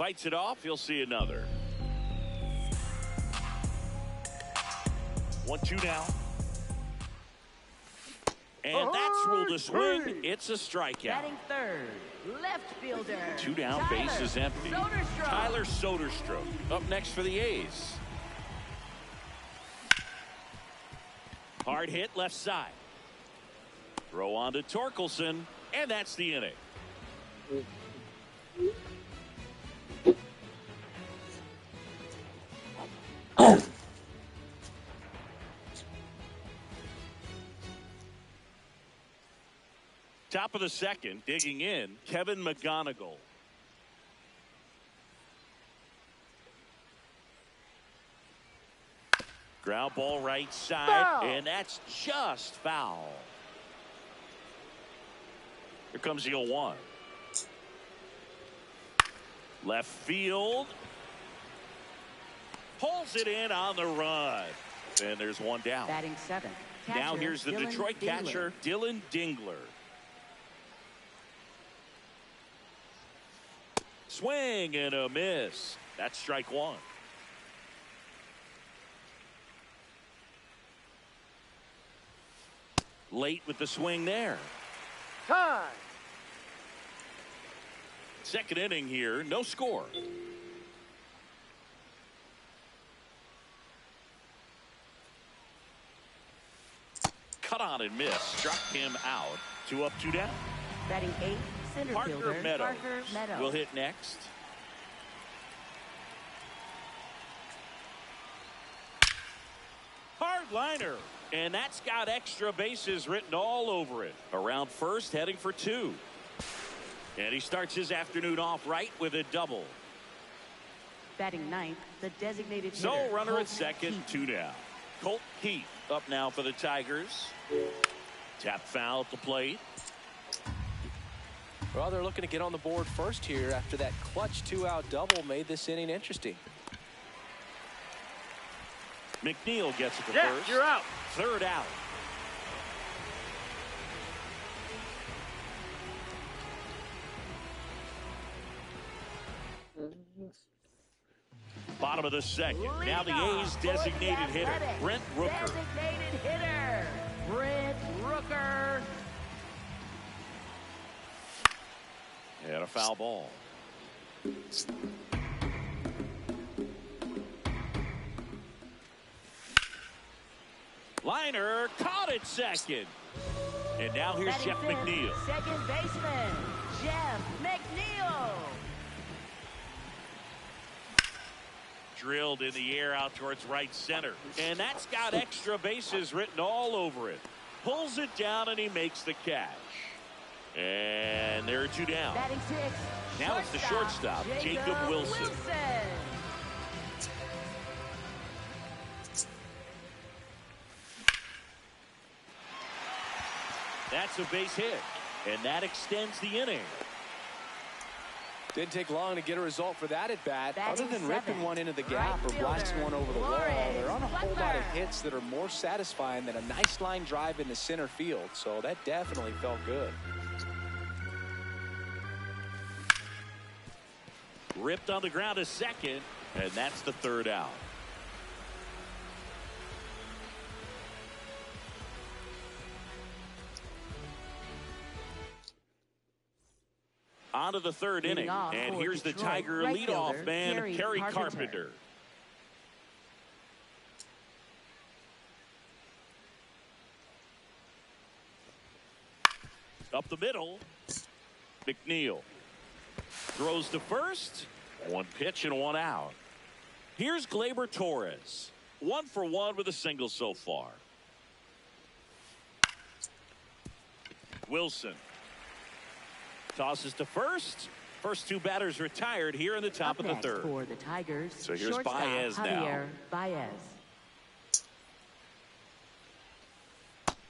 fights it off. He'll see another. 1-2 now. And that's ruled a swing. It's a strikeout. Batting third, left fielder. 2 down, base is empty. Tyler Soderstrom up next for the A's. Hard hit left side. Throw on to Torkelson, and that's the inning. Top of the second, digging in, Kevin McGonigal. Ground ball right side, foul. And that's just foul. Here comes the 0-1. Left field. Pulls it in on the run. And there's one down. Batting seventh. Now here's the Detroit catcher, Dylan Dingler. Swing and a miss. That's strike one. Late with the swing there. Time. Second inning here, no score. Cut on and miss. Struck him out. 2 up, 2 down. Batting eighth, center fielder Meadows Parker Meadows will hit next. Hard liner. And that's got extra bases written all over it. Around first, heading for 2. And he starts his afternoon off right with a double. Batting ninth, the designated hitter. So runner Colt at second, Heath. 2 down. Colt Heath up now for the Tigers. Tap foul at the plate. Well, they're looking to get on the board first here after that clutch 2-out double made this inning interesting. McNeil gets it to first. You're out. Third out. Bottom of the second. Now the A's designated hitter, Brent Rooker. Designated hitter, Brent Rooker. And a foul ball. Liner caught at second. And now here's Batting Jeff fifth, McNeil. second baseman, Jeff McNeil. Drilled in the air out towards right center. And that's got extra bases written all over it. Pulls it down and he makes the catch. And there are 2 down. Batting sixth, Now it's the shortstop, Jacob Wilson. That's a base hit, and that extends the inning. Didn't take long to get a result for that at bat. Batting Other than seventh, ripping one into the gap right or blasting fielder, one over the wall, Flores they're on a whole lot Butler. of hits that are more satisfying than a nice line drive in the center field. So that definitely felt good. Ripped on the ground to second, and that's the 3rd out. On to the 3rd inning, and here's the Tiger leadoff man, Kerry Carpenter. Up the middle, McNeil throws to first. 1 pitch and 1 out. Here's Gleyber Torres, 1 for 1 with a single so far. Wilson tosses to first. First 2 batters retired here in the top of the 3rd. For the Tigers, so here's shortstop, Baez now. Javier Baez.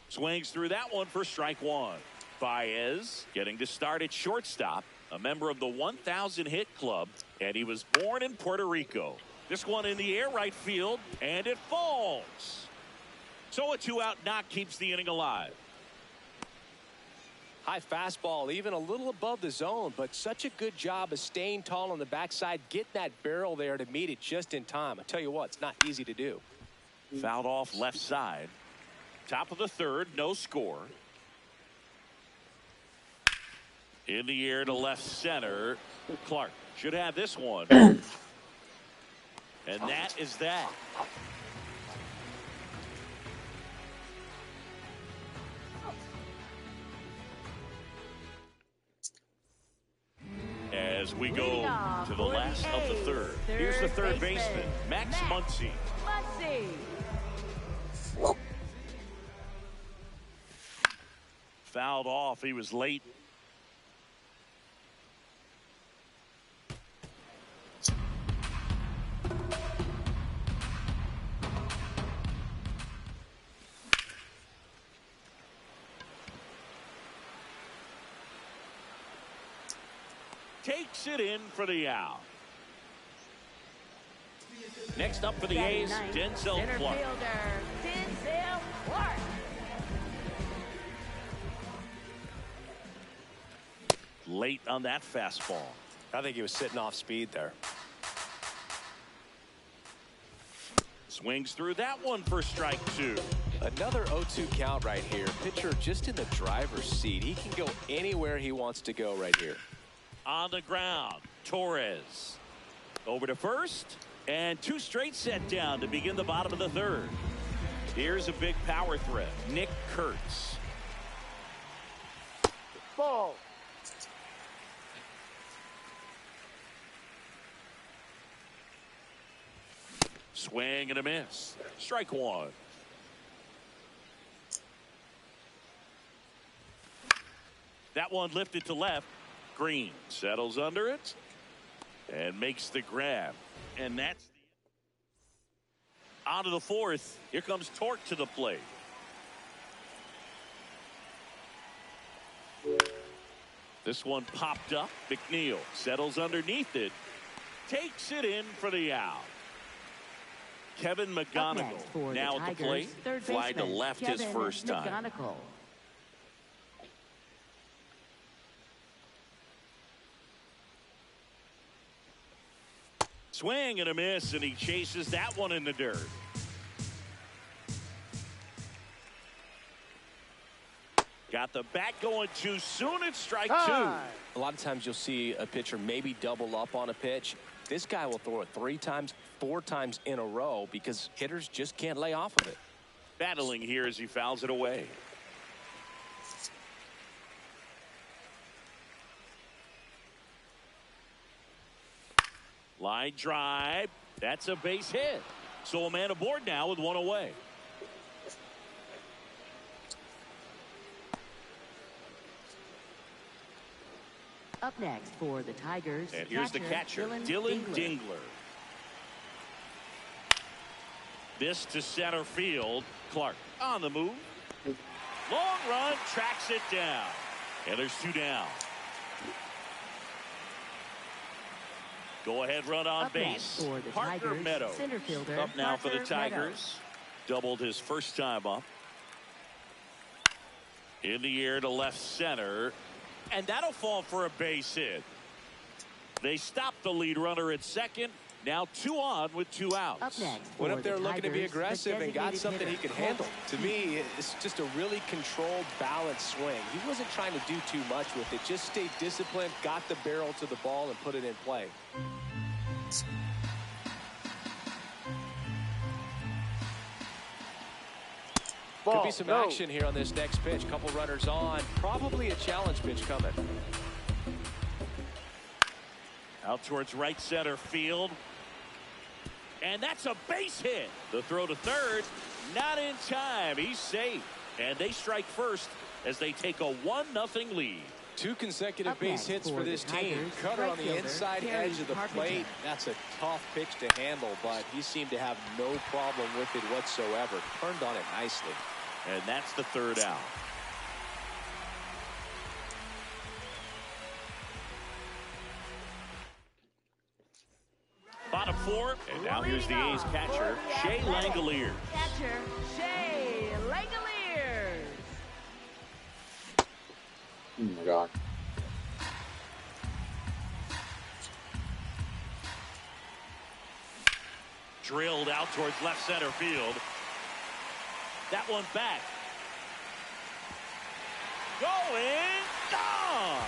Swings through that one for strike 1. Baez getting to start at shortstop, a member of the 1,000 hit club, and he was born in Puerto Rico. This one in the air right field, and it falls. So a 2-out knock keeps the inning alive. High fastball, even a little above the zone, but such a good job of staying tall on the backside, getting that barrel there to meet it just in time. I tell you what, it's not easy to do. Fouled off left side. Top of the third, no score. In the air to left center. Clark should have this one. And that is that. As we go to the last of the third. Here's the third baseman, Max Muncy. Fouled off. He was late. Takes it in for the out. Next up for the A's, Denzel Clark. Denzel Clark. Late on that fastball. I think he was sitting off speed there. Swings through that one for strike two. Another 0-2 count right here. Pitcher just in the driver's seat. He can go anywhere he wants to go right here. On the ground, Torres. Over to first, and two straight set down to begin the bottom of the third. Here's a big power threat, Nick Kurtz. Ball. Swing and a miss. Strike one. That one lifted to left. Green settles under it and makes the grab. And that's on to the fourth. Here comes Torque to the plate. This one popped up. McNeil settles underneath it. Takes it in for the out. Kevin McGonigal now at the plate. Fly to left his first time. Swing and a miss, and he chases that one in the dirt. Got the bat going too soon. It's strike two. A lot of times you'll see a pitcher maybe double up on a pitch. This guy will throw it 3 times, 4 times in a row because hitters just can't lay off of it. Battling here as he fouls it away. Line drive. That's a base hit. So a man aboard now with one away. Up next for the Tigers. And here's the catcher, Dylan Dingler. This to center field. Clark on the move. Long run, tracks it down. And there's 2 down. Go ahead run on base. Parker Meadow up now for the Tigers. Doubled his first time up. In the air to left center. And that'll fall for a base hit. They stopped the lead runner at second. Now 2 on with 2 outs. Up next went up there looking to be aggressive and got something he could handle. To me, it's just a really controlled, balanced swing. He wasn't trying to do too much with it. Just stayed disciplined, got the barrel to the ball, and put it in play. Could be some action here on this next pitch. Couple runners on. Probably a challenge pitch coming. Out towards right center field. And that's a base hit. The throw to third. Not in time. He's safe. And they strike first as they take a 1-0 lead. 2 consecutive base hits for this team. Cutter on the inside edge of the plate. That's a tough pitch to handle, but he seemed to have no problem with it whatsoever. Turned on it nicely. And that's the 3rd out. Bottom 4, and now here's the A's catcher, Shea Langoliers. Catcher Shea Langoliers. Oh my God. Drilled out towards left center field. That one back. Going. Gone.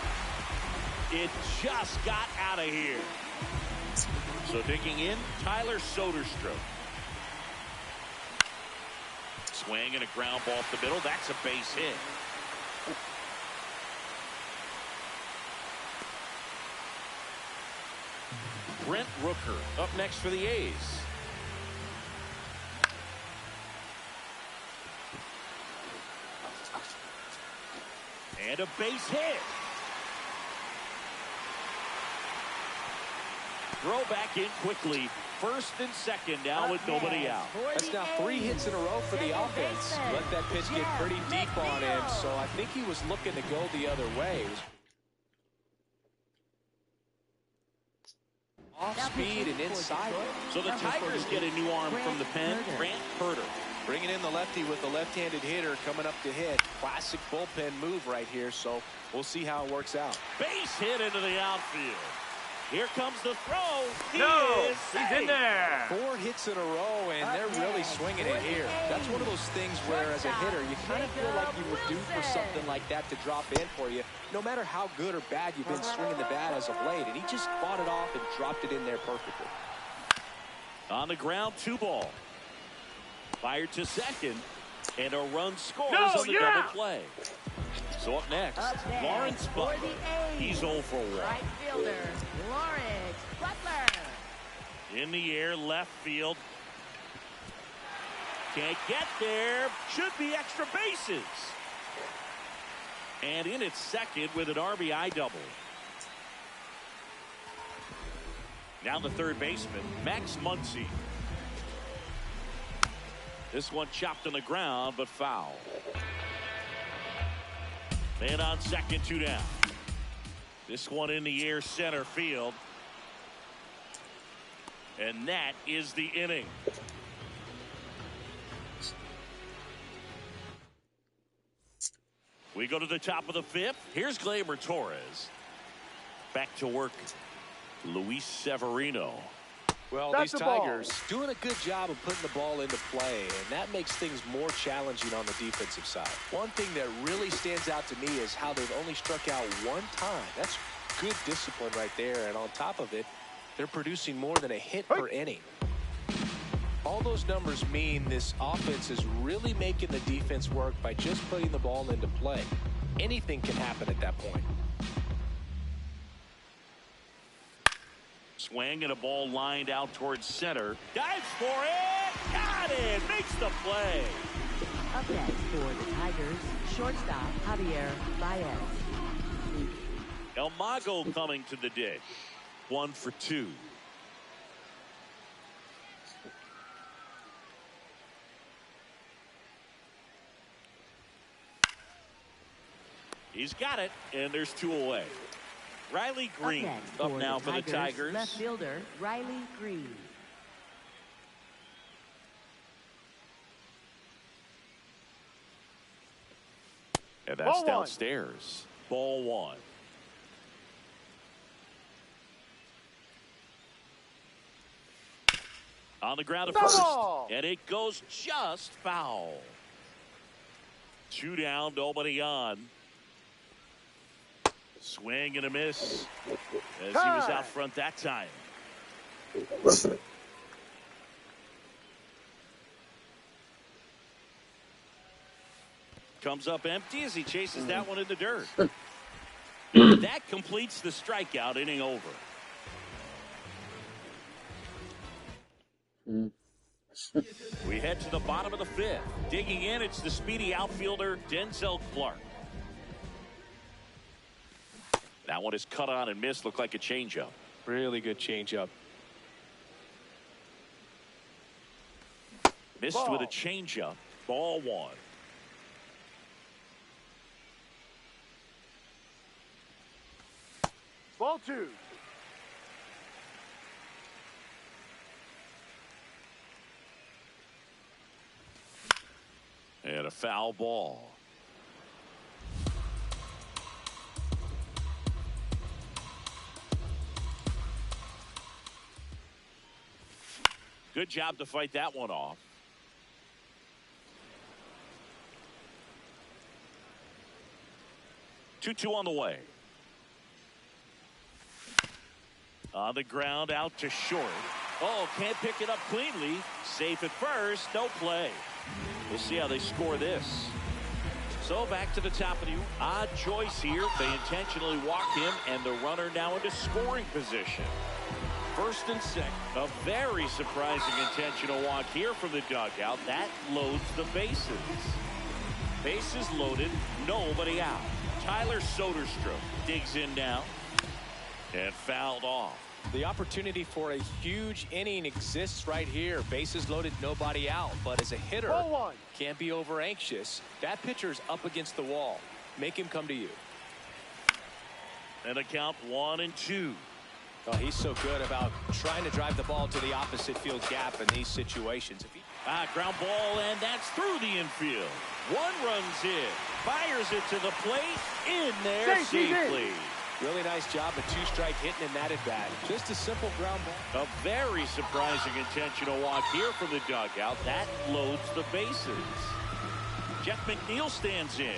It just got out of here. So digging in, Tyler Soderstrom. Swing and a ground ball up the middle. That's a base hit. Brent Rooker up next for the A's. And a base hit. Throw back in quickly. First and second now with nobody out. That's now 3 hits in a row for the offense. Let that pitch get pretty deep on him, so I think he was looking to go the other way. Off speed and inside. So the Tigers get a new arm from the pen, Grant Herter. Bringing in the lefty with the left-handed hitter coming up to hit. Classic bullpen move right here, so we'll see how it works out. Base hit into the outfield. Here comes the throw. He's in there. 4 hits in a row, and they're really swinging it here. That's one of those things where, as a hitter, you kind of feel like you were due for something like that to drop in for you, no matter how good or bad you've been swinging the bat as of late. And he just fought it off and dropped it in there perfectly. On the ground, 2 ball. Fired to second, and a run scores on the double play. So up next, Lawrence Butler. He's 0 for 1. Right fielder, Lawrence Butler. In the air, left field. Can't get there. Should be extra bases. And in its second with an RBI double. Now the third baseman, Max Muncy. This one chopped on the ground, but foul. Man on second, 2 down. This one in the air, center field. And that is the inning. We go to the top of the 5th. Here's Gleyber Torres. Back to work, Luis Severino. Well, these Tigers doing a good job of putting the ball into play, and that makes things more challenging on the defensive side. One thing that really stands out to me is how they've only struck out 1 time. That's good discipline right there, and on top of it, they're producing more than a hit per inning. All those numbers mean this offense is really making the defense work by just putting the ball into play. Anything can happen at that point. Swing and a ball lined out towards center. Dives for it. Got it. Makes the play. Up next for the Tigers, shortstop Javier Baez. El Mago coming to the dish. 1 for 2. He's got it, and there's 2 away. Riley Green up now for the Tigers. Left fielder Riley Green. And that's downstairs. Ball 1. On the ground at first, and it goes just foul. 2 down, nobody on. Swing and a miss as he was out front that time. Comes up empty as he chases that one in the dirt. That completes the strikeout, inning over. We head to the bottom of the 5th. Digging in, it's the speedy outfielder Denzel Clark. That one is cut on and missed. Looked like a changeup. Really good changeup. Missed with a changeup. Ball 1. Ball 2. And a foul ball. Good job to fight that one off. Two on the way. On the ground, out to short. Oh, can't pick it up cleanly. Safe at first, no play. We'll see how they score this. So back to the top of the odd choice here. They intentionally walk him, and the runner now into scoring position. First and second. A very surprising intentional walk here from the dugout. That loads the bases. Bases loaded, nobody out. Tyler Soderstrom digs in now and fouled off. The opportunity for a huge inning exists right here. Bases loaded, nobody out. But as a hitter, can't be over anxious. That pitcher's up against the wall. Make him come to you. And a count 1-2. Oh, he's so good about trying to drive the ball to the opposite field gap in these situations. Ground ball, and that's through the infield. One runs in, fires it to the plate, in there safely. Really nice job, a two-strike hitting in that at bat. Just a simple ground ball. A very surprising intentional walk here from the dugout. That loads the bases. Jeff McNeil stands in.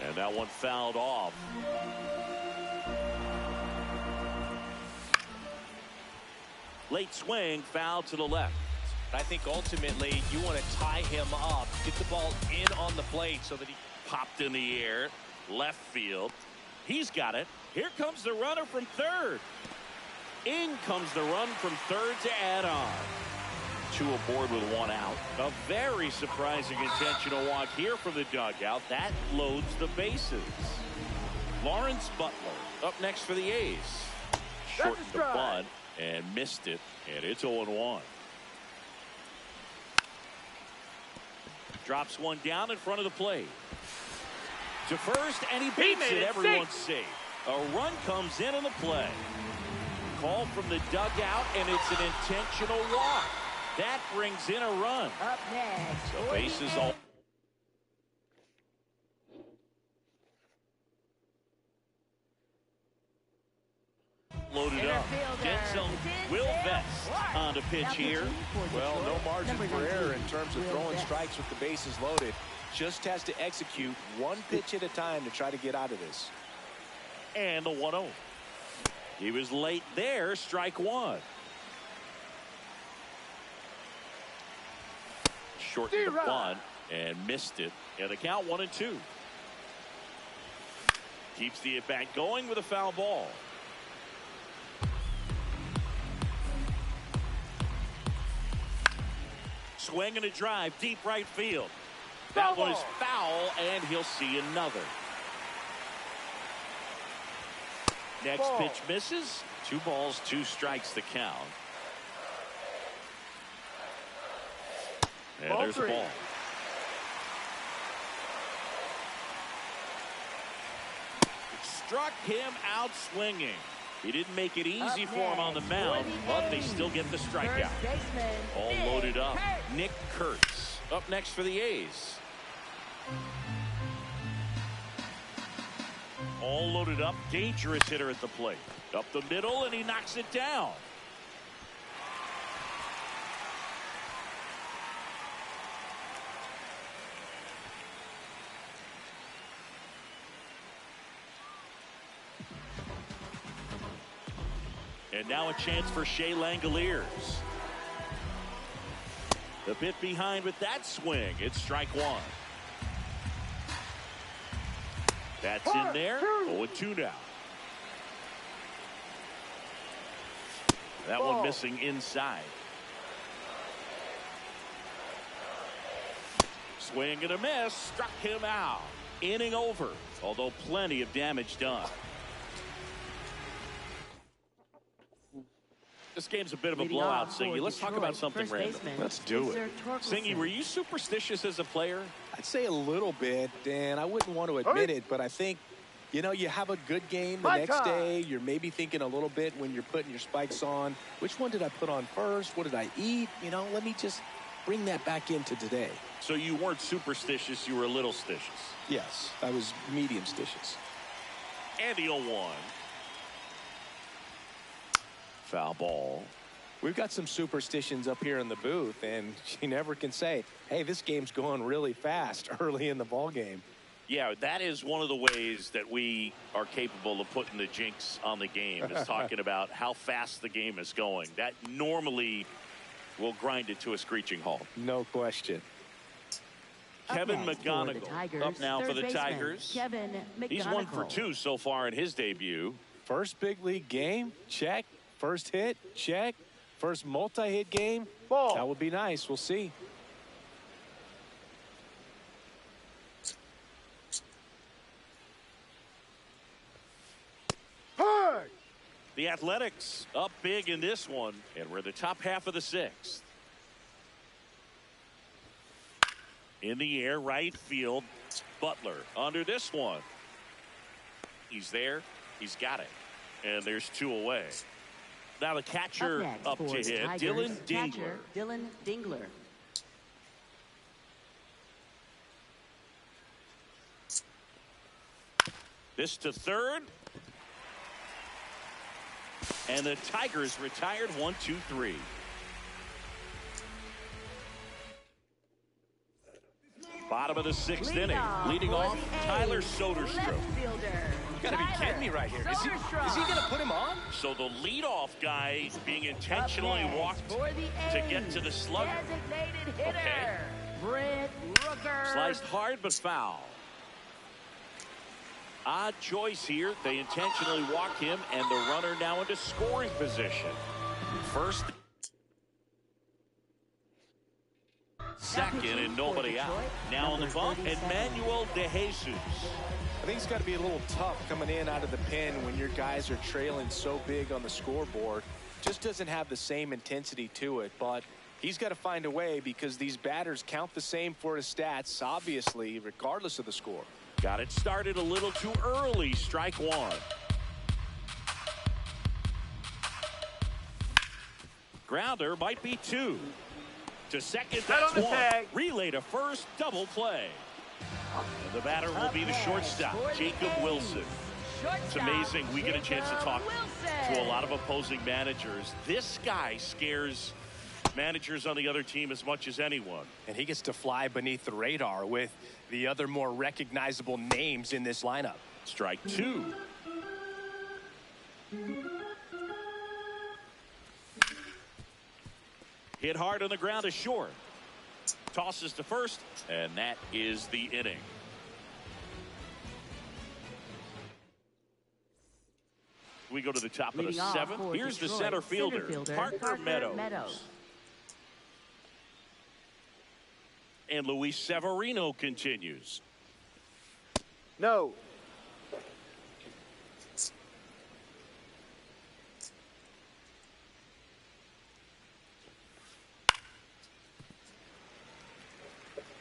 And that one fouled off. Late swing, foul to the left. I think ultimately you want to tie him up, get the ball in on the plate so that he popped in the air, left field. He's got it. Here comes the runner from third. In comes the run from third to add on. Two aboard with one out. A very surprising intentional walk here from the dugout. That loads the bases. Lawrence Butler up next for the A's. Shortened the bunt and missed it, and it's 0-1. Drops one down in front of the plate. To first, and he beats it. Everyone's safe. A run comes in on the play. Call from the dugout, and it's an intentional walk. That brings in a run. Up next. So bases all. Loaded up. Denzel will vest on the pitch here. Well, no margin for error in terms of throwing strikes with the bases loaded. Just has to execute one pitch at a time to try to get out of this. And the 1-0. He was late there. Strike one. Shortened the bunt and missed it. And the count 1-2. Keeps the at-bat going with a foul ball. Swing and a drive, deep right field. That one is foul, and he'll see another. Next pitch misses. 2 balls, 2 strikes to count. And there's the ball. Struck him out swinging. He didn't make it easy for him on the mound, but they still get the strikeout. All loaded up. Nick Kurtz up next for the A's. All loaded up. Dangerous hitter at the plate. Up the middle, and he knocks it down. And now a chance for Shea Langoliers. The bit behind with that swing. It's strike one. That's in there. 0-2 now. That one missing inside. Swing and a miss. Struck him out. Inning over. Although plenty of damage done. This game's a bit of a blowout, Singy. Let's talk about something random. Let's do it. Singy, were you superstitious as a player? I'd say a little bit, Dan. I wouldn't want to admit it, but I think, you know, you have a good game the next day. You're maybe thinking a little bit when you're putting your spikes on. Which one did I put on first? What did I eat? You know, let me just bring that back into today. So you weren't superstitious, you were a little stitious. Yes, I was medium stitious. And the 0-1. Foul ball. We've got some superstitions up here in the booth, and you never can say, hey, this game's going really fast early in the ball game. Yeah, that is one of the ways that we are capable of putting the jinx on the game, is talking about how fast the game is going. That normally will grind it to a screeching halt. No question. Kevin McGonigal up now for the Tigers. Kevin McGonigal. He's 1 for 2 so far in his debut. First big league game, check. First hit, check. First multi-hit game, Ball. that would be nice. We'll see. Hey! The Athletics up big in this one, and we're the top half of the 6th. In the air, right field, Butler under this one. He's there. He's got it. And there's 2 away. Now the catcher up to hit, Dylan Dingler. Dylan Dingler. This to third. And the Tigers retired 1, 2, 3. Bottom of the 6th inning. Leading off, Tyler Soderstrom. You gotta be kidding me right here. Is he gonna put him on? So the leadoff guy being intentionally walked to get to the slugger. Okay. Brent Rooker. Sliced hard but foul. Odd choice here. They intentionally walk him, and the runner now into scoring position. First, second, and nobody out. Now on the bump, Emmanuel De Jesus. I think it's got to be a little tough coming in out of the pen when your guys are trailing so big on the scoreboard. Just doesn't have the same intensity to it, but he's got to find a way because these batters count the same for his stats, obviously, regardless of the score. Got it started a little too early. Strike 1. Grounder might be 2. To second, that's 1. Relay to first, double play. And the batter will be the shortstop, Jacob Wilson. It's amazing. We get a chance to talk to a lot of opposing managers. This guy scares managers on the other team as much as anyone. And he gets to fly beneath the radar with the other more recognizable names in this lineup. Strike 2. Hit hard on the ground to short. Tosses to first, and that is the inning. We go to the top of the 7th. Here's the center fielder, Parker Meadows. And Luis Severino continues. No.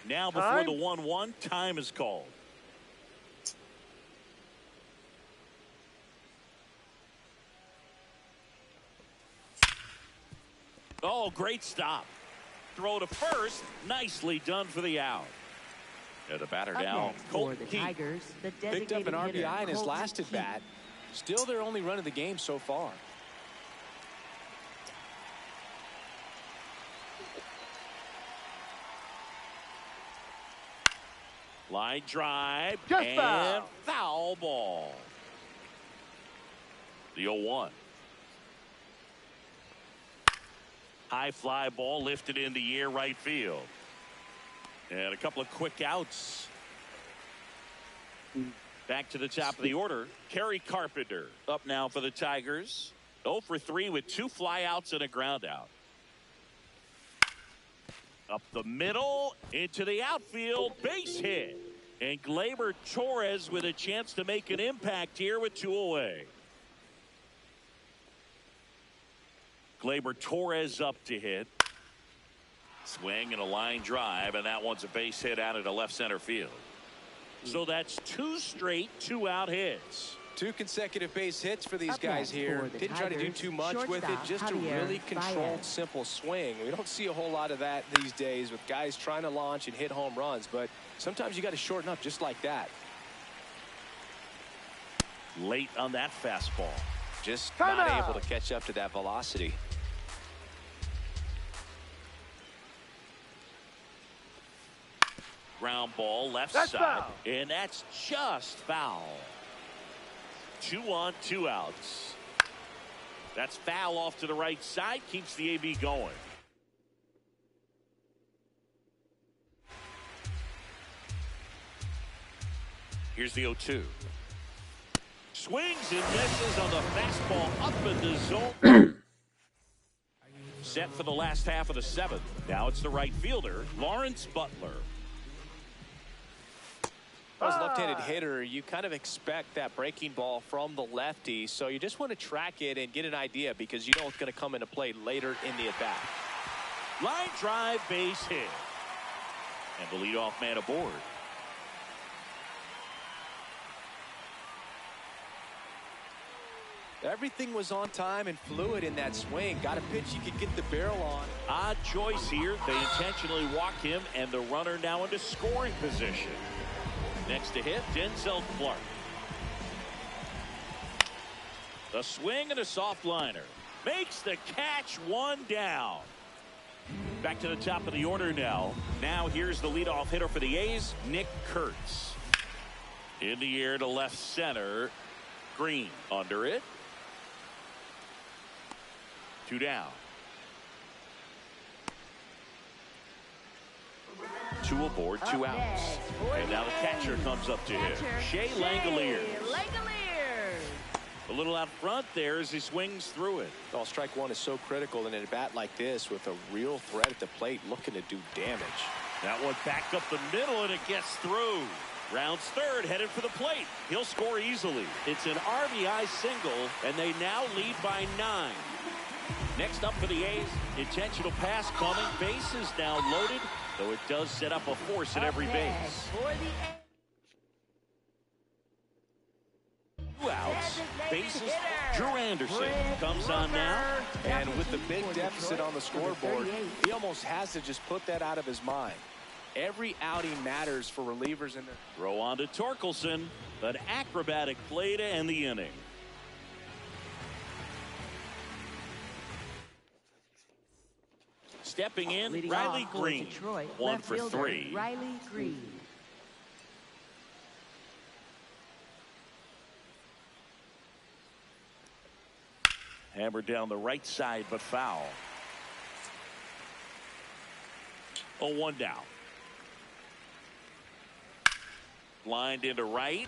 Now before the 1-1, time is called. Oh, great stop. Throw to first. Nicely done for the out. And the batter now, Colton Keith. Picked up an RBI in his last at bat. Still their only run of the game so far. Line drive Just and foul ball. The 0-1. High fly ball lifted in the air right field. And a couple of quick outs. Back to the top of the order. Kerry Carpenter up now for the Tigers. 0 for 3 with 2 flyouts and a ground out. Up the middle into the outfield, base hit. And Gleyber Torres with a chance to make an impact here with 2 away. Gleyber Torres up to hit. Swing and a line drive, and that one's a base hit out into left center field. So that's 2 straight 2-out hits. 2 consecutive base hits for these guys here. Didn't try to do too much with it. Just a really controlled, simple swing. We don't see a whole lot of that these days with guys trying to launch and hit home runs. But sometimes you got to shorten up just like that. Late on that fastball. Just not able to catch up to that velocity. ground ball left That's side. foul. And that's just foul. 2 on, 2 outs. That's foul off to the right side. Keeps the AB going. Here's the 0-2. Swings and misses on the fastball up in the zone. Set for the last half of the 7th. Now it's the right fielder, Lawrence Butler. As a left-handed hitter, you kind of expect that breaking ball from the lefty, so you just want to track it and get an idea because you know it's going to come into play later in the at-bat. Line drive, base hit. And the leadoff man aboard. Everything was on time and fluid in that swing. Got a pitch you could get the barrel on. Odd choice here. They intentionally walk him, and the runner now into scoring position. Next to hit, Denzel Clark. The swing and a soft liner. Makes the catch, 1 down. Back to the top of the order now. Now here's the leadoff hitter for the A's, Nick Kurtz. In the air to left center. Green under it. 2 down. 2 aboard, 2 outs. And now the catcher comes up to him. Shea Langoliers. A little out front there as he swings through it. Well, strike one is so critical in a bat like this with a real threat at the plate looking to do damage. That one back up the middle and it gets through. Rounds third, headed for the plate. He'll score easily. It's an RBI single, and they now lead by 9. Next up for the A's, intentional pass coming. Bases now loaded, though it does set up a force at every base. 2 outs, bases. Drew Anderson comes on now. And with the big deficit on the scoreboard, he almost has to just put that out of his mind. Every outing matters for relievers in there. Throw on to Torkelson. An acrobatic play to end the inning. Stepping in, Leading Riley off for Green. Detroit, 1 left for fielder, 3. Riley Green. Hammered down the right side, but foul. 0-1 down. Lined into right.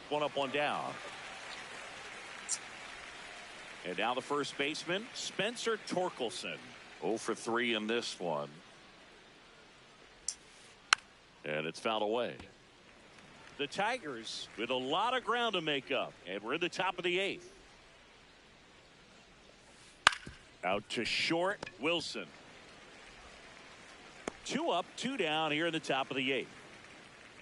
1 up, 1 down. And now the first baseman, Spencer Torkelson. 0 for 3 in this one. And it's fouled away. The Tigers with a lot of ground to make up. And we're in the top of the 8th. Out to short, Wilson. 2 up, 2 down here in the top of the 8th.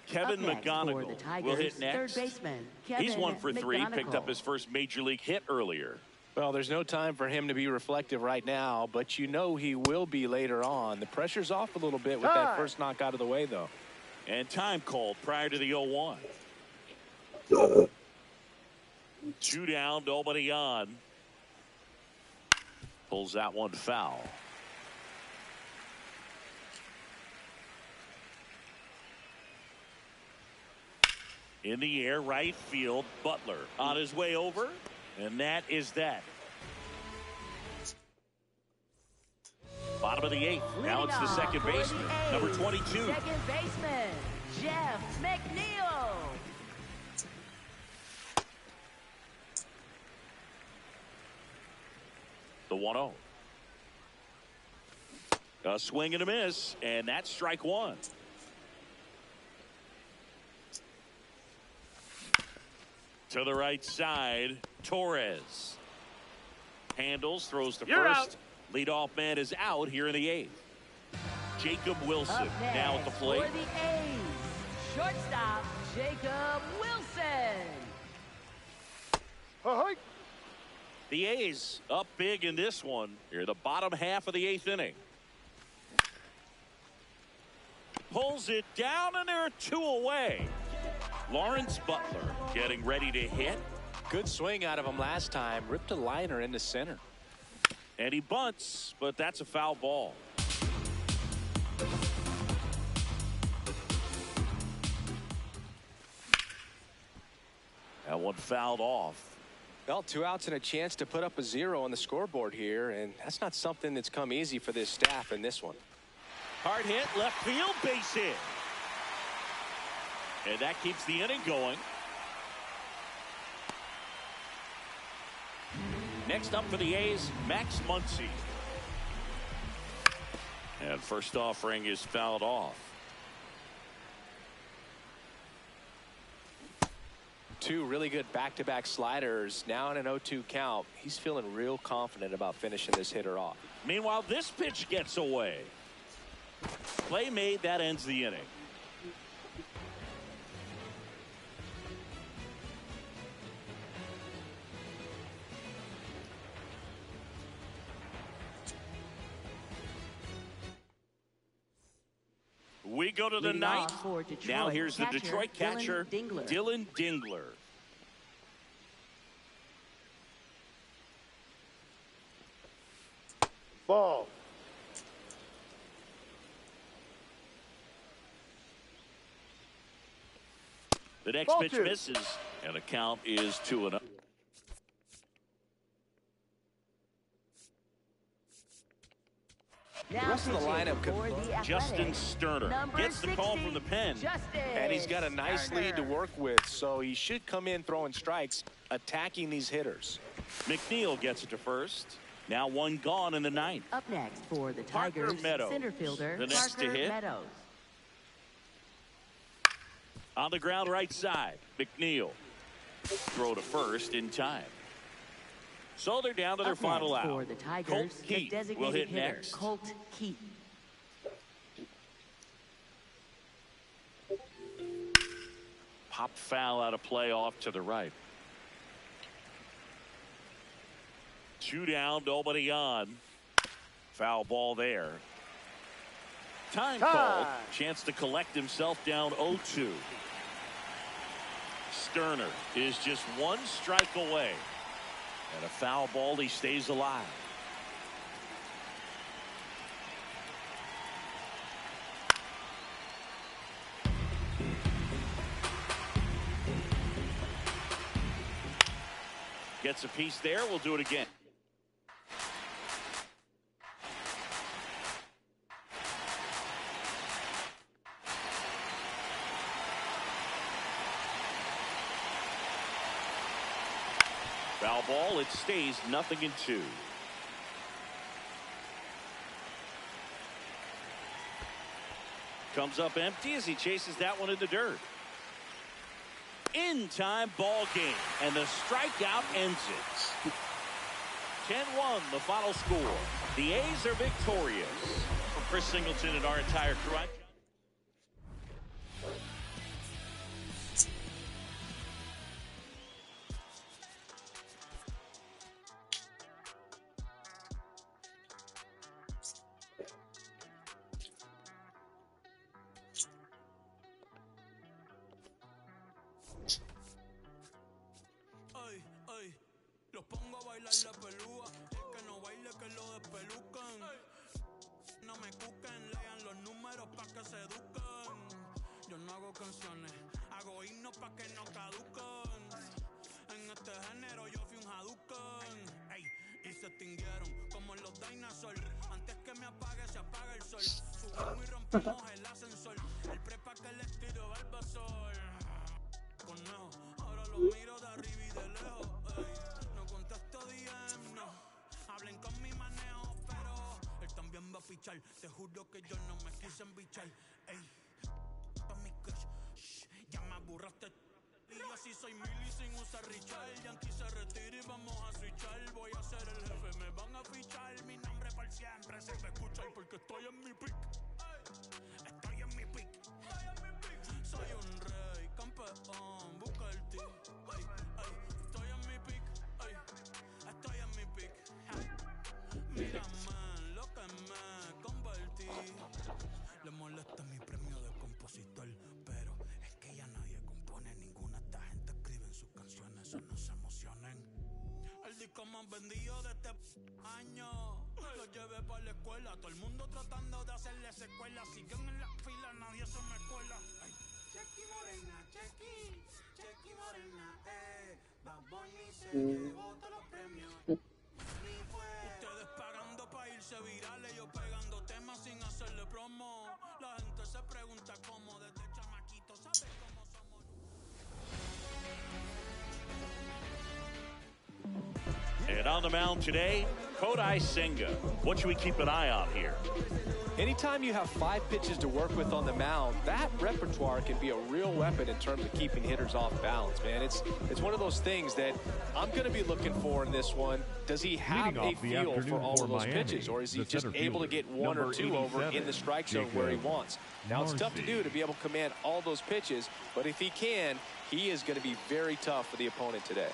Kevin McGonigal will hit next. Third baseman, Kevin He's 1 for 3, picked up McGonigal. his first major league hit earlier. Well, there's no time for him to be reflective right now, but you know he will be later on. The pressure's off a little bit with that first knock out of the way, though. And time called prior to the 0-1. 2 down, nobody on. Pulls that one foul. In the air, right field, Butler on his way over, and that is that. Bottom of the 8th. Now it's the second baseman, number 22. Second baseman, Jeff McNeil. The 1-0. A swing and a miss, and that's strike 1. To the right side, Torres. Handles, throws to You're first. out. Leadoff man is out here in the 8th. Jacob Wilson Up now at the next plate. for the A's, shortstop Jacob Wilson. Ahoy. The A's up big in this one. Here, the bottom half of the 8th inning. Pulls it down, and there are 2 away. Lawrence Butler getting ready to hit. Good swing out of him last time. Ripped a liner into center. And he bunts, but that's a foul ball. That one fouled off. Well, 2 outs and a chance to put up a 0 on the scoreboard here, and that's not something that's come easy for this staff in this one. Hard hit, left field, base hit. And that keeps the inning going. Next up for the A's, Max Muncy. And first offering is fouled off. 2 really good back-to-back sliders. Now in an 0-2 count. He's feeling real confident about finishing this hitter off. Meanwhile, this pitch gets away. Play made, that ends the inning. We go to the ninth. Now here's the Detroit catcher, Dylan Dingler. Ball. The next Ball pitch two. misses, and the count is 2-0. The rest of the lineup could. Justin Sterner gets the call from the pen. And he's got a nice lead to work with, so he should come in throwing strikes, attacking these hitters. McNeil gets it to first. Now one gone in the ninth. Up next for the Tigers, Meadows, center fielder the next to Parker hit. Meadows. On the ground right side, McNeil. Throw to first in time. So they're down to their Up final next out. for the Tigers, Colt the Keith designated will hit hitter, next. Colt Keith. Pop foul out of play off to the right. 2 down, nobody on. Foul ball there. Time called. Chance to collect himself down 0-2. Sterner is just 1 strike away. And a foul ball, he stays alive. Gets a piece there. We'll do it again. Foul ball. It stays 0-2. Comes up empty as he chases that one in the dirt. In time ball game, and the strikeout ends it. 10-1 the final score. The A's are victorious. For Chris Singleton and our entire crew. Los pongo a bailar la pelúa. El que no baile que lo despelucan. No me cuquen, lean los números pa' que se eduquen. Yo no hago canciones, hago himnos pa' que no caduquen. En este género yo fui un Hadouken. Ey, y se extinguieron como los dinosaurs. Antes que me apague se apaga el sol. Subimos y rompemos el ascensor. El prepa que les tiro Barbasol. Conejo, ahora los miro de arriba y de lejos. Hablen con mi manejo, pero él también va a fichar. Te juro que yo no me quise embichar. Ey, pa' mi crush, ya me aburraste. Y yo así soy Milly sin usar Richard. Yankee se retira y vamos a switchar. Voy a ser el jefe, me van a fichar. Mi nombre por siempre se me escucha. Y porque estoy en mi pick. Estoy en mi pick. Soy un rey, campeón, busca el team. Estoy en mi pick. Estoy en mi pick. Mírame, lo que me convertí. Le molesta mi premio de compositor, pero es que ya nadie compone. Ninguna de esta gente escribe en sus canciones, o no se emocionen. El disco más vendido de este año lo llevé para la escuela. Todo el mundo tratando de hacerle secuela. Siguen en la fila, nadie se me cuela. Chequi morena, chequi morena, Ustedes pagando pa' irse virales, yo pegando temas sin hacerle promo. La gente se pregunta cómo desde chamaquito sabe cómo somos. And on the mound today, Kodai Senga. What should we keep an eye on here? Anytime you have 5 pitches to work with on the mound, that repertoire can be a real weapon in terms of keeping hitters off balance, man. It's one of those things that I'm going to be looking for in this one. Does he have a feel for all of those pitches, or is he just able to get 1 or 2 over in the strike zone where he wants? Now, it's tough to do to be able to command all those pitches, but if he can, he is going to be very tough for the opponent today.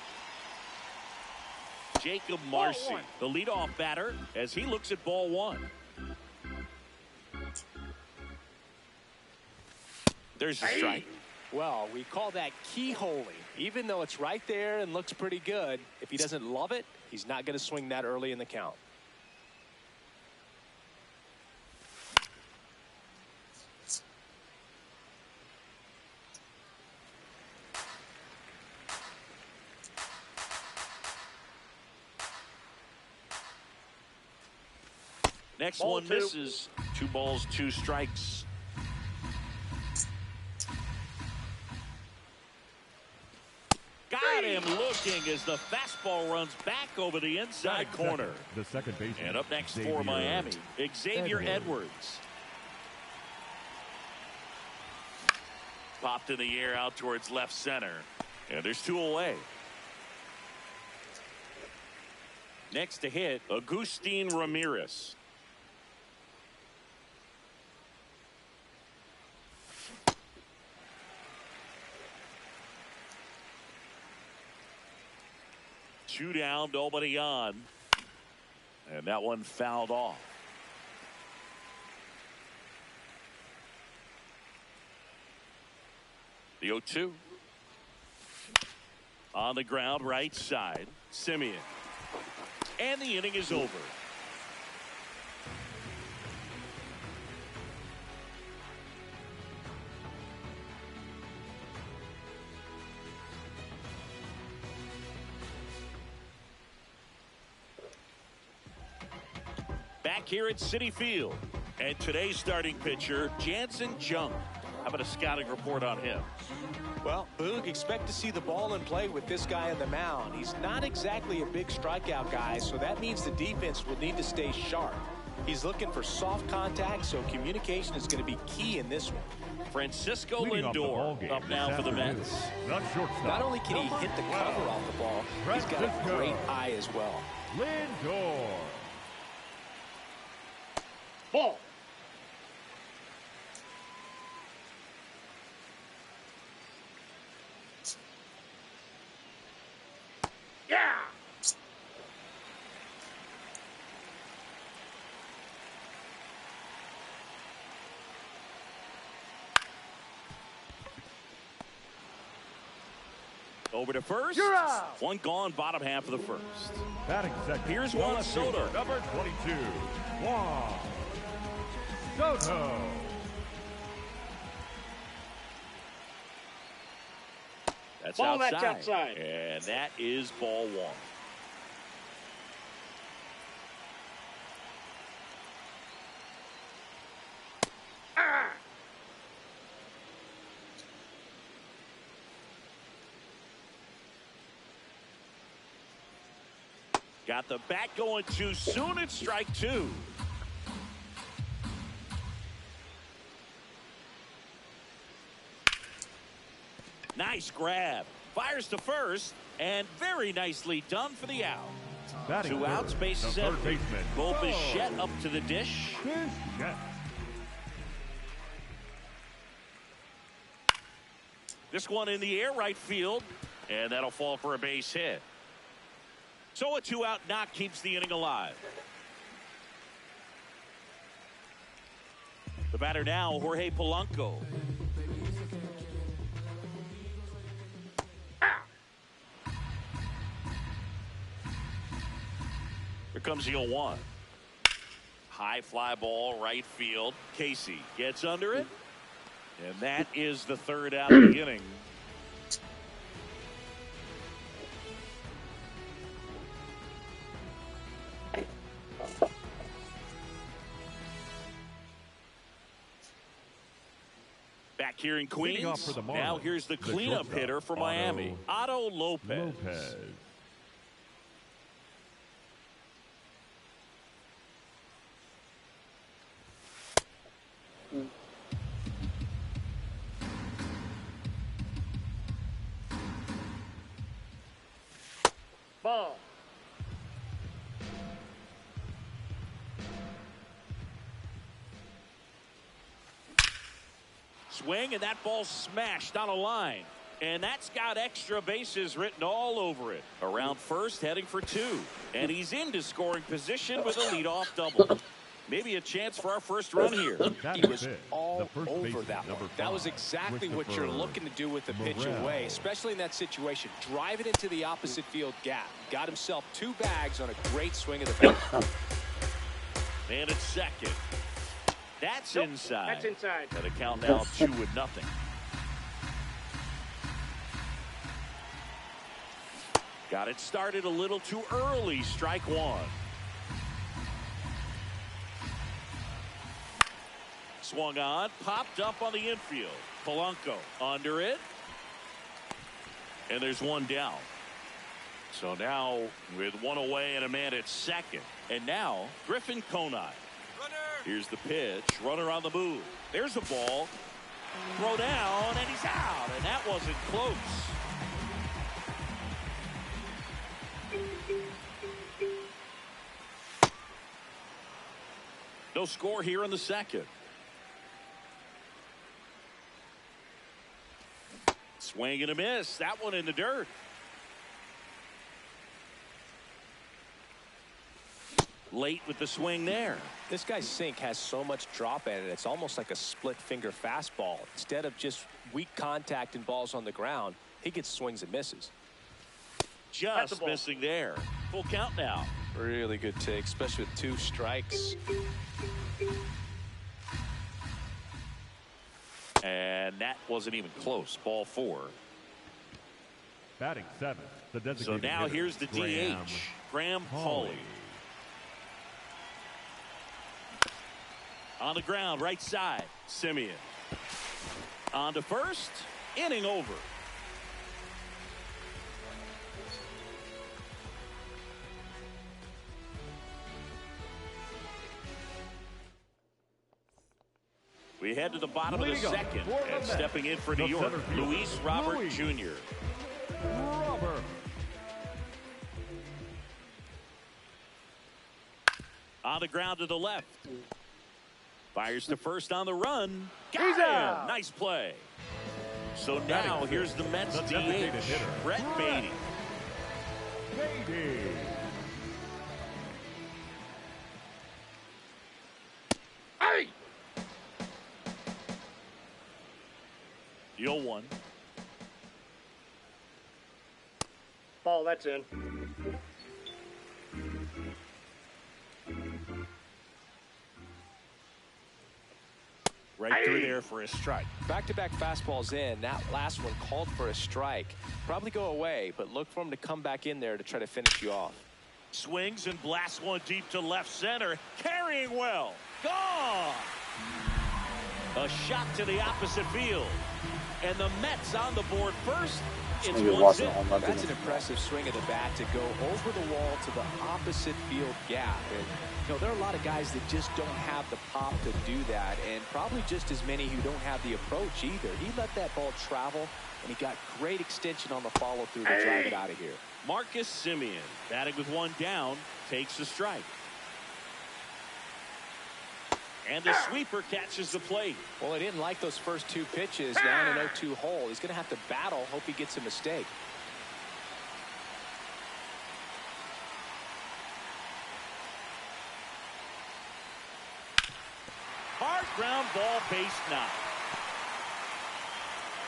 Jacob Marcy, the leadoff batter, as he looks at ball 1. There's a strike. Well, we call that keyholing. Even though it's right there and looks pretty good, if he doesn't love it, he's not going to swing that early in the count. Next Ball one 2. misses. 2 balls, 2 strikes. Got him looking as the fastball runs back over the inside corner. The second baseman. And up next for Miami, Xavier Edwards. Popped in the air out towards left center. And there's 2 away. Next to hit, Agustin Ramirez. Two down, nobody on. And that one fouled off. The 0-2. On the ground, right side, Simeon. And the inning is over. Back here at Citi Field. And today's starting pitcher, Jansen Jung. How about a scouting report on him? Well, Boog, expect to see the ball in play with this guy on the mound. He's not exactly a big strikeout guy, so that means the defense will need to stay sharp. He's looking for soft contact, so communication is going to be key in this one. Francisco Lindor up now for the Mets. Not only can he hit the cover off the ball, he's got a great eye as well. Lindor. Ball. Yeah. Over to first. You're out. One gone, bottom half of the first. Batting second. Here's Juan Soto. Number 22. Juan Soto. That's Ball, outside. that's outside. And that is ball 1. Got the bat going too soon. It's strike 2. Nice grab. Fires to first. And very nicely done for the out. Batting 2 outs, third, bases the third empty. baseman. Bo Bichette up to the dish. Bichette. This one in the air, right field. And that'll fall for a base hit. So a 2-out knock keeps the inning alive. The batter now, Jorge Polanco. Here comes the 0-1. High fly ball, right field. Casey gets under it. And that is the 3rd out of the inning. Back here in Leading off Queens. for the Now Marlins, here's the cleanup shortstop, hitter for Miami, Otto Lopez. Ball. Swing, and that ball smashed on a line. And that's got extra bases written all over it. Around first, heading for 2. And he's into scoring position with a leadoff double. Maybe a chance for our first run here. He was all over that one. That was exactly what you're looking to do with the pitch away, especially in that situation. Drive it into the opposite field gap. Got himself 2 bags on a great swing of the bat. And it's second. That's inside. That's inside. And a count now of 2-0. Got it started a little too early. Strike 1. Swung on, popped up on the infield. Polanco under it. And there's 1 down. So now with 1 away and a man at second. And now Griffin Conine. Here's the pitch. Runner on the move. There's the ball. Throw down, and he's out. And that wasn't close. No score here in the second. Swing and a miss. That one in the dirt. Late with the swing there. This guy's sink has so much drop in it. It's almost like a split finger fastball. Instead of just weak contact and balls on the ground, he gets swings and misses. Just missing there. Full count now. Really good take, especially with 2 strikes. And that wasn't even close. Ball 4. Batting 7th, the designated So now hitter, here's the DH, Graham Pauley. On the ground, right side, Simeon. On to first, inning over. We head to the bottom of the second, and stepping in for New York, Luis Robert Jr. Robert. On the ground to the left. Fires to first on the run. Got He's him. out. Nice play. So now here's the Mets DH, Brett Beatty. Beatty. Hey! 0-1. Ball, that's in. Right through there for a strike. Back-to-back fastballs in. That last one called for a strike. Probably go away, but look for him to come back in there to try to finish you off. Swings and blasts one deep to left center. Carrying well. Gone. A shot to the opposite field. And the Mets on the board first. It's 1-0. That's an impressive swing of the bat to go over the wall to the opposite field gap. And, you know, there are a lot of guys that just don't have the pop to do that, and probably just as many who don't have the approach either. He let that ball travel, and he got great extension on the follow-through to drive it out of here. Marcus Simeon, batting with 1 down, takes the strike. And the sweeper catches the plate. Well, he didn't like those first 2 pitches down an 0-2 hole. He's going to have to battle, hope he gets a mistake. Hard ground ball, base knock.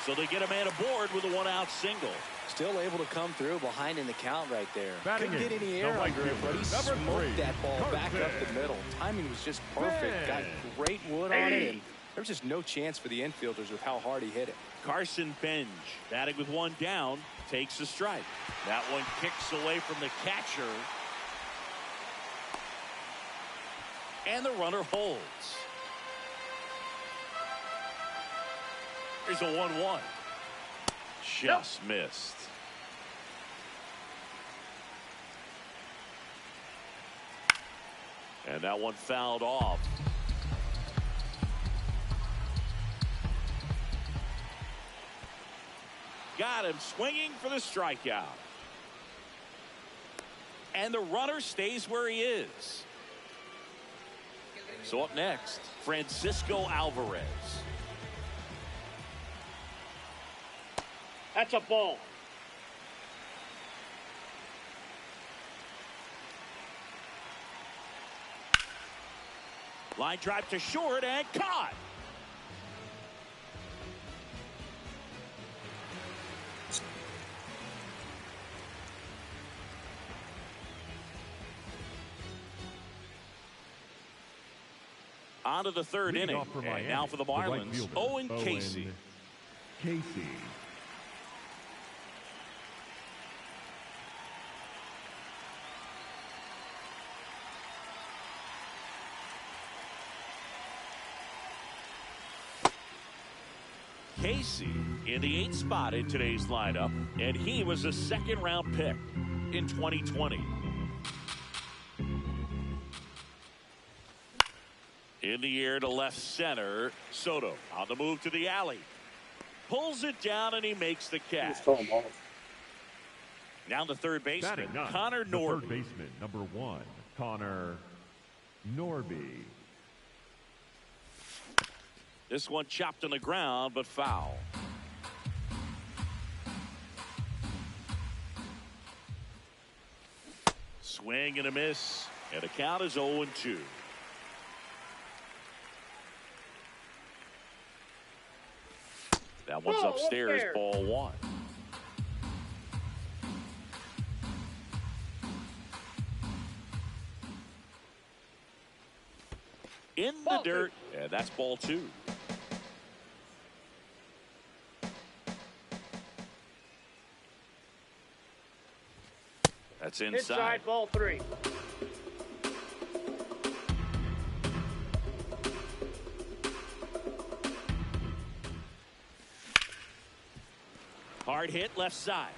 So they get a man aboard with a 1-out single. Still able to come through behind in the count right there. Batting Couldn't get any air under it, but he smoked that ball back up the middle. Timing was just perfect. Got great wood on it, and there was just no chance for the infielders with how hard he hit it. Carson Benj, batting with 1 down, takes the strike. That one kicks away from the catcher. And the runner holds. Here's a 1-1. Just missed. And that one fouled off. Got him swinging for the strikeout. And the runner stays where he is. So up next, Francisco Alvarez. That's a ball. Line drive to short and caught. On to the third Leading inning. off for And Miami, now for the right Marlins, fielder, Owen Casey. Casey. Casey in the 8th spot in today's lineup, and he was a second-round pick in 2020. In the air to left center, Soto on the move to the alley. Pulls it down and he makes the catch. Now the third baseman, Batting ninth, Connor the Norby. third baseman, number 1, Connor Norby. This one chopped on the ground, but foul. Swing and a miss, and the count is 0-2. That one's upstairs, ball 1. In the dirt, and that's ball 2. That's inside. Ball 3. Hard hit left side.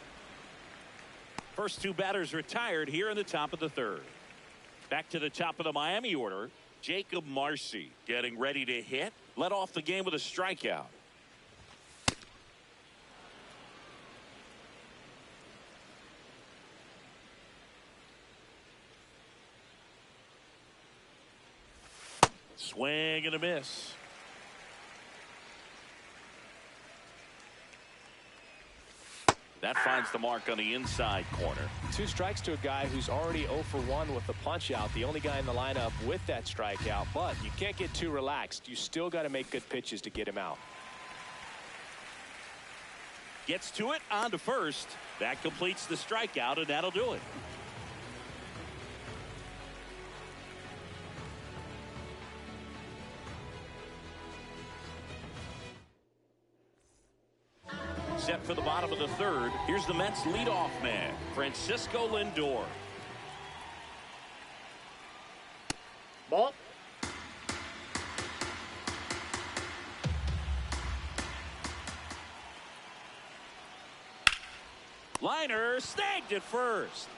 First 2 batters retired here in the top of the third. Back to the top of the Miami order. Jacob Marcy getting ready to hit. Led off the game with a strikeout. Swing and a miss. That finds the mark on the inside corner. 2 strikes to a guy who's already 0 for 1 with a punch out. The only guy in the lineup with that strikeout. But you can't get too relaxed. You still got to make good pitches to get him out. Gets to it on to first. That completes the strikeout, and that'll do it. Set for the bottom of the third. Here's the Mets leadoff man, Francisco Lindor. Ball. Liner snagged at first.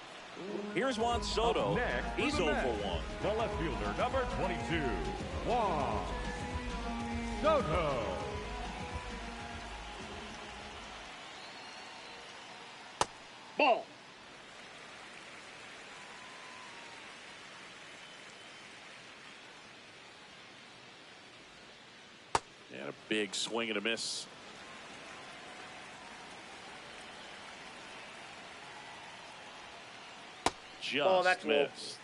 Here's Juan Soto. Next, He's the 0 Mets, for 1. The left fielder, number 22, Juan Soto. Ball. And a big swing and a miss. Just that's low. missed.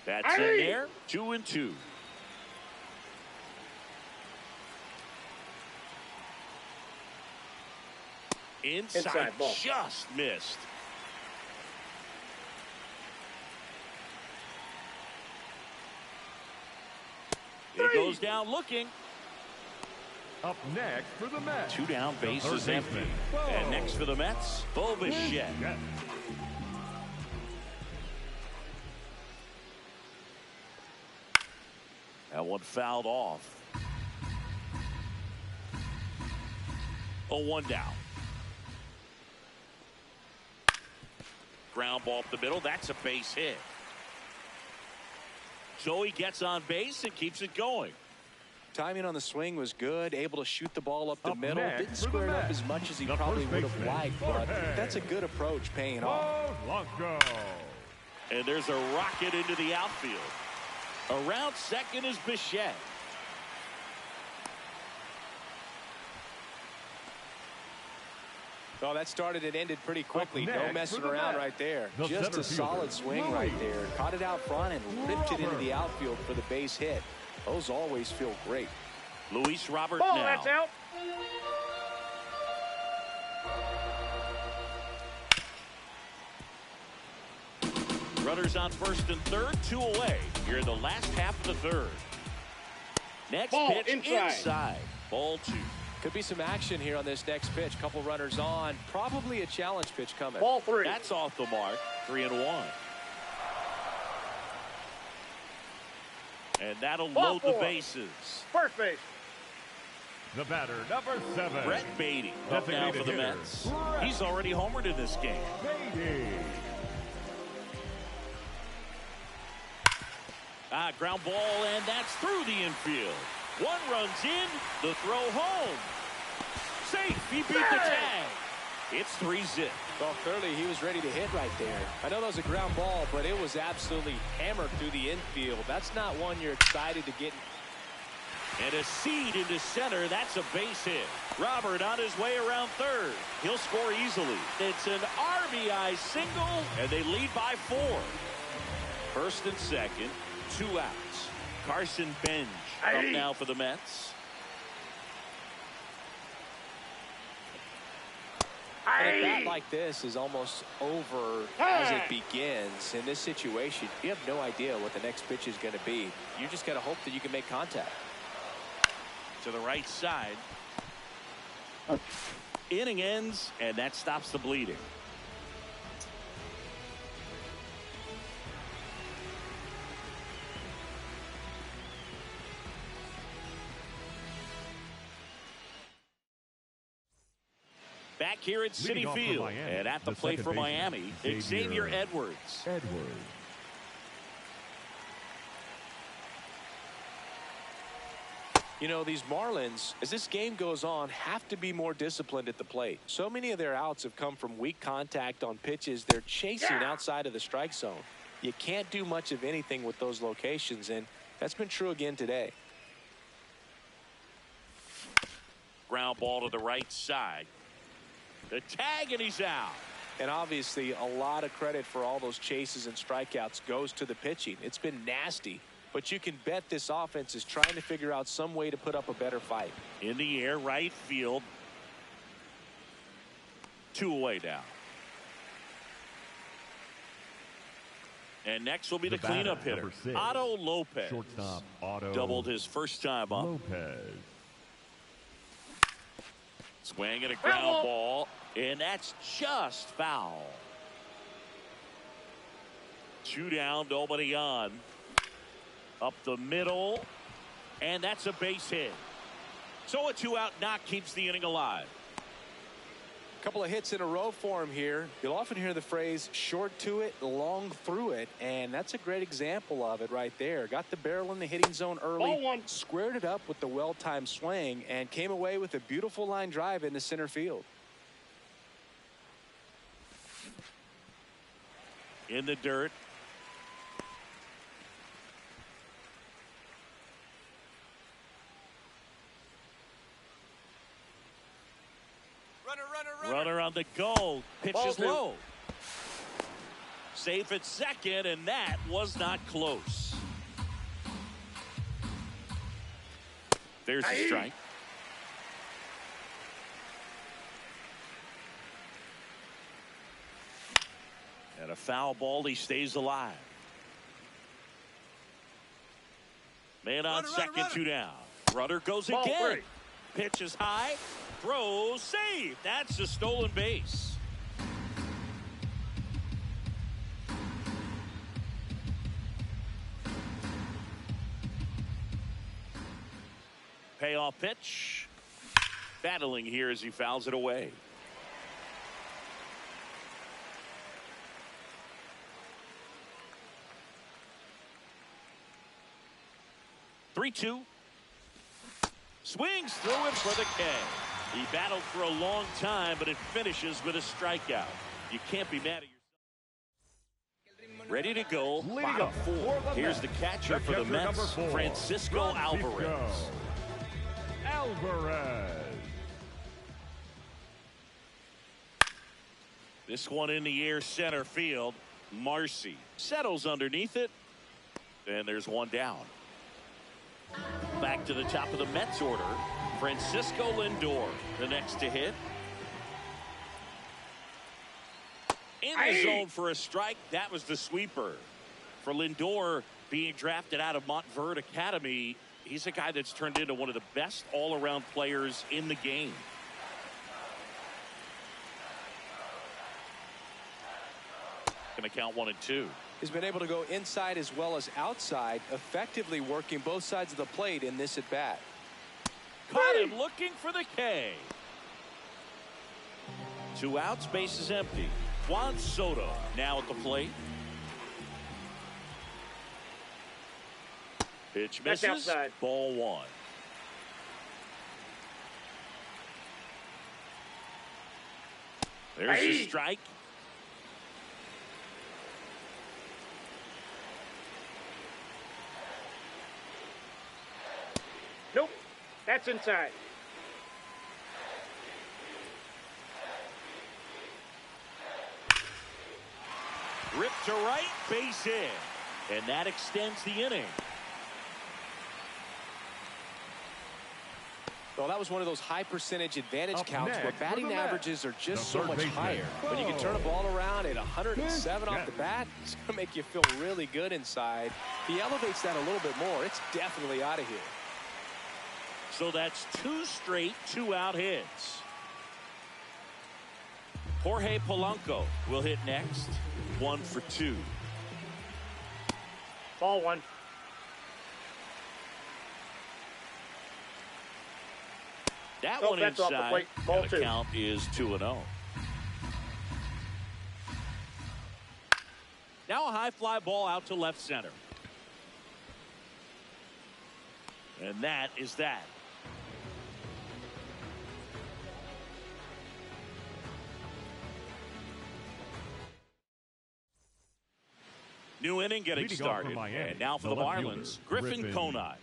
That's in there. 2-2. Inside ball. just missed. It goes down looking. Up next for the Mets, 2 down, base third is empty. baseman, And next for the Mets, Bo Bichette. Yes. That one fouled off. 0-1 down. Ground ball up the middle. That's a base hit. So he gets on base and keeps it going. Timing on the swing was good. Able to shoot the ball up the Up middle. next Didn't for the square it up Mets, as much as he the probably first would have baseman, liked, but Jorge. that's a good approach paying off. Blanco. And there's a rocket into the outfield. Around second is Bichette. Oh, that started and ended pretty quickly. Up No next messing for the around Mets, right there. the Just center a solid fielder, swing right Louis. there. Caught it out front and ripped it into the outfield for the base hit. Those always feel great. Luis Robert Ball, now. that's out. Runners on first and third, 2 away. Here in the last half of the third. Next Ball, pitch inside. Ball 2. Could be some action here on this next pitch. Couple runners on. Probably a challenge pitch coming. Ball 3. That's off the mark. 3-1. And that'll Ball load the 4. bases. First base. The batter, number 7. Brett Beatty up now for the Designated Mets. hitter, Brett He's already homered in this game. Beatty. Ground ball, and that's through the infield. One runs in, the throw home. Safe, he beat the tag. It's 3-zip. Well, clearly he was ready to hit right there. I know that was a ground ball, but it was absolutely hammered through the infield. That's not one you're excited to get. And a seed into center. That's a base hit. Robert on his way around third. He'll score easily. It's an RBI single, and they lead by 4. First and second, 2 outs. Carson Benj up now for the Mets. And a bat like this is almost over as it begins. In this situation, you have no idea what the next pitch is going to be. You just got to hope that you can make contact. To the right side. Inning ends, and that stops the bleeding. Back here at Citi Leading off for Field, Miami, and at the the plate second for baseman, Miami, Xavier Edwards. You know, these Marlins, as this game goes on, have to be more disciplined at the plate. So many of their outs have come from weak contact on pitches they're chasing outside of the strike zone. You can't do much of anything with those locations, and that's been true again today. Ground ball to the right side. The tag, and he's out. And obviously, a lot of credit for all those chases and strikeouts goes to the pitching. It's been nasty, but you can bet this offense is trying to figure out some way to put up a better fight. In the air, right field. 2 away now. And next will be the cleanup batter, hitter, number 6, Otto Lopez. Shortstop, Otto Doubled his first time up. Lopez. Swing and a ground ball, and that's just foul. 2 down, nobody on. Up the middle, and that's a base hit. So a 2-out knock keeps the inning alive. A couple of hits in a row for him here. You'll often hear the phrase short to it, long through it, and that's a great example of it right there. Got the barrel in the hitting zone early, Ball 1. squared it up with the well-timed swing, and came away with a beautiful line drive into center field. In the dirt. Runner on the go. Pitch Ball is 2. low. Safe at second, and that was not close. There's a strike. And a foul ball. He stays alive. Man on second, 2 down. Runner goes Ball again. 3. Pitch is high. Throws, save. That's a stolen base. Payoff pitch. Battling here as he fouls it away. Three-two. Swings through it for the K. He battled for a long time, but it finishes with a strikeout. You can't be mad at yourself. Ready to go. Bottom four. Here's the catcher for the Mets, Francisco Alvarez. This one in the air center field. Marcy settles underneath it. And there's one down. Back to the top of the Mets order. Francisco Lindor, the next to hit. In the zone for a strike. That was the sweeper. For Lindor, being drafted out of Montverde Academy, he's a guy that's turned into one of the best all-around players in the game. Going to count 1-2. He's been able to go inside as well as outside, effectively working both sides of the plate in this at-bat. Caught him looking for the K. 2 outs, base is empty. Juan Soto now at the plate. Pitch misses. Ball 1. There's a strike. Nope. That's inside. Ripped to right, base hit. And that extends the inning. Well, that was one of those high percentage advantage counts where batting averages are just so much higher. When you can turn a ball around at 107 off the bat, it's going to make you feel really good inside. He elevates that a little bit more. It's definitely out of here. So that's 2 straight 2-out hits. Jorge Polanco will hit next. 1 for 2. Ball 1. That Oh, one that's off the inside. plate. Ball And the 2. count is 2-0. Now a high fly ball out to left center. And that is that. New inning getting started. And now for the Marlins, Griffin Conine.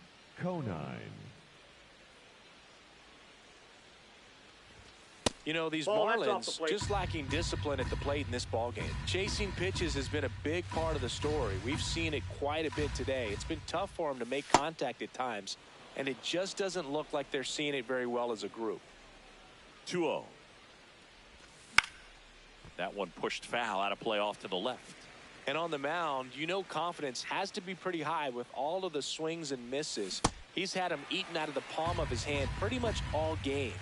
You know, these Ball, that's off the Marlins plate. just lacking discipline at the plate in this ballgame. Chasing pitches has been a big part of the story. We've seen it quite a bit today. It's been tough for them to make contact at times, and it just doesn't look like they're seeing it very well as a group. 2-0. That one pushed foul out of play off to the left. And on the mound, you know confidence has to be pretty high with all of the swings and misses. He's had them eaten out of the palm of his hand pretty much all game.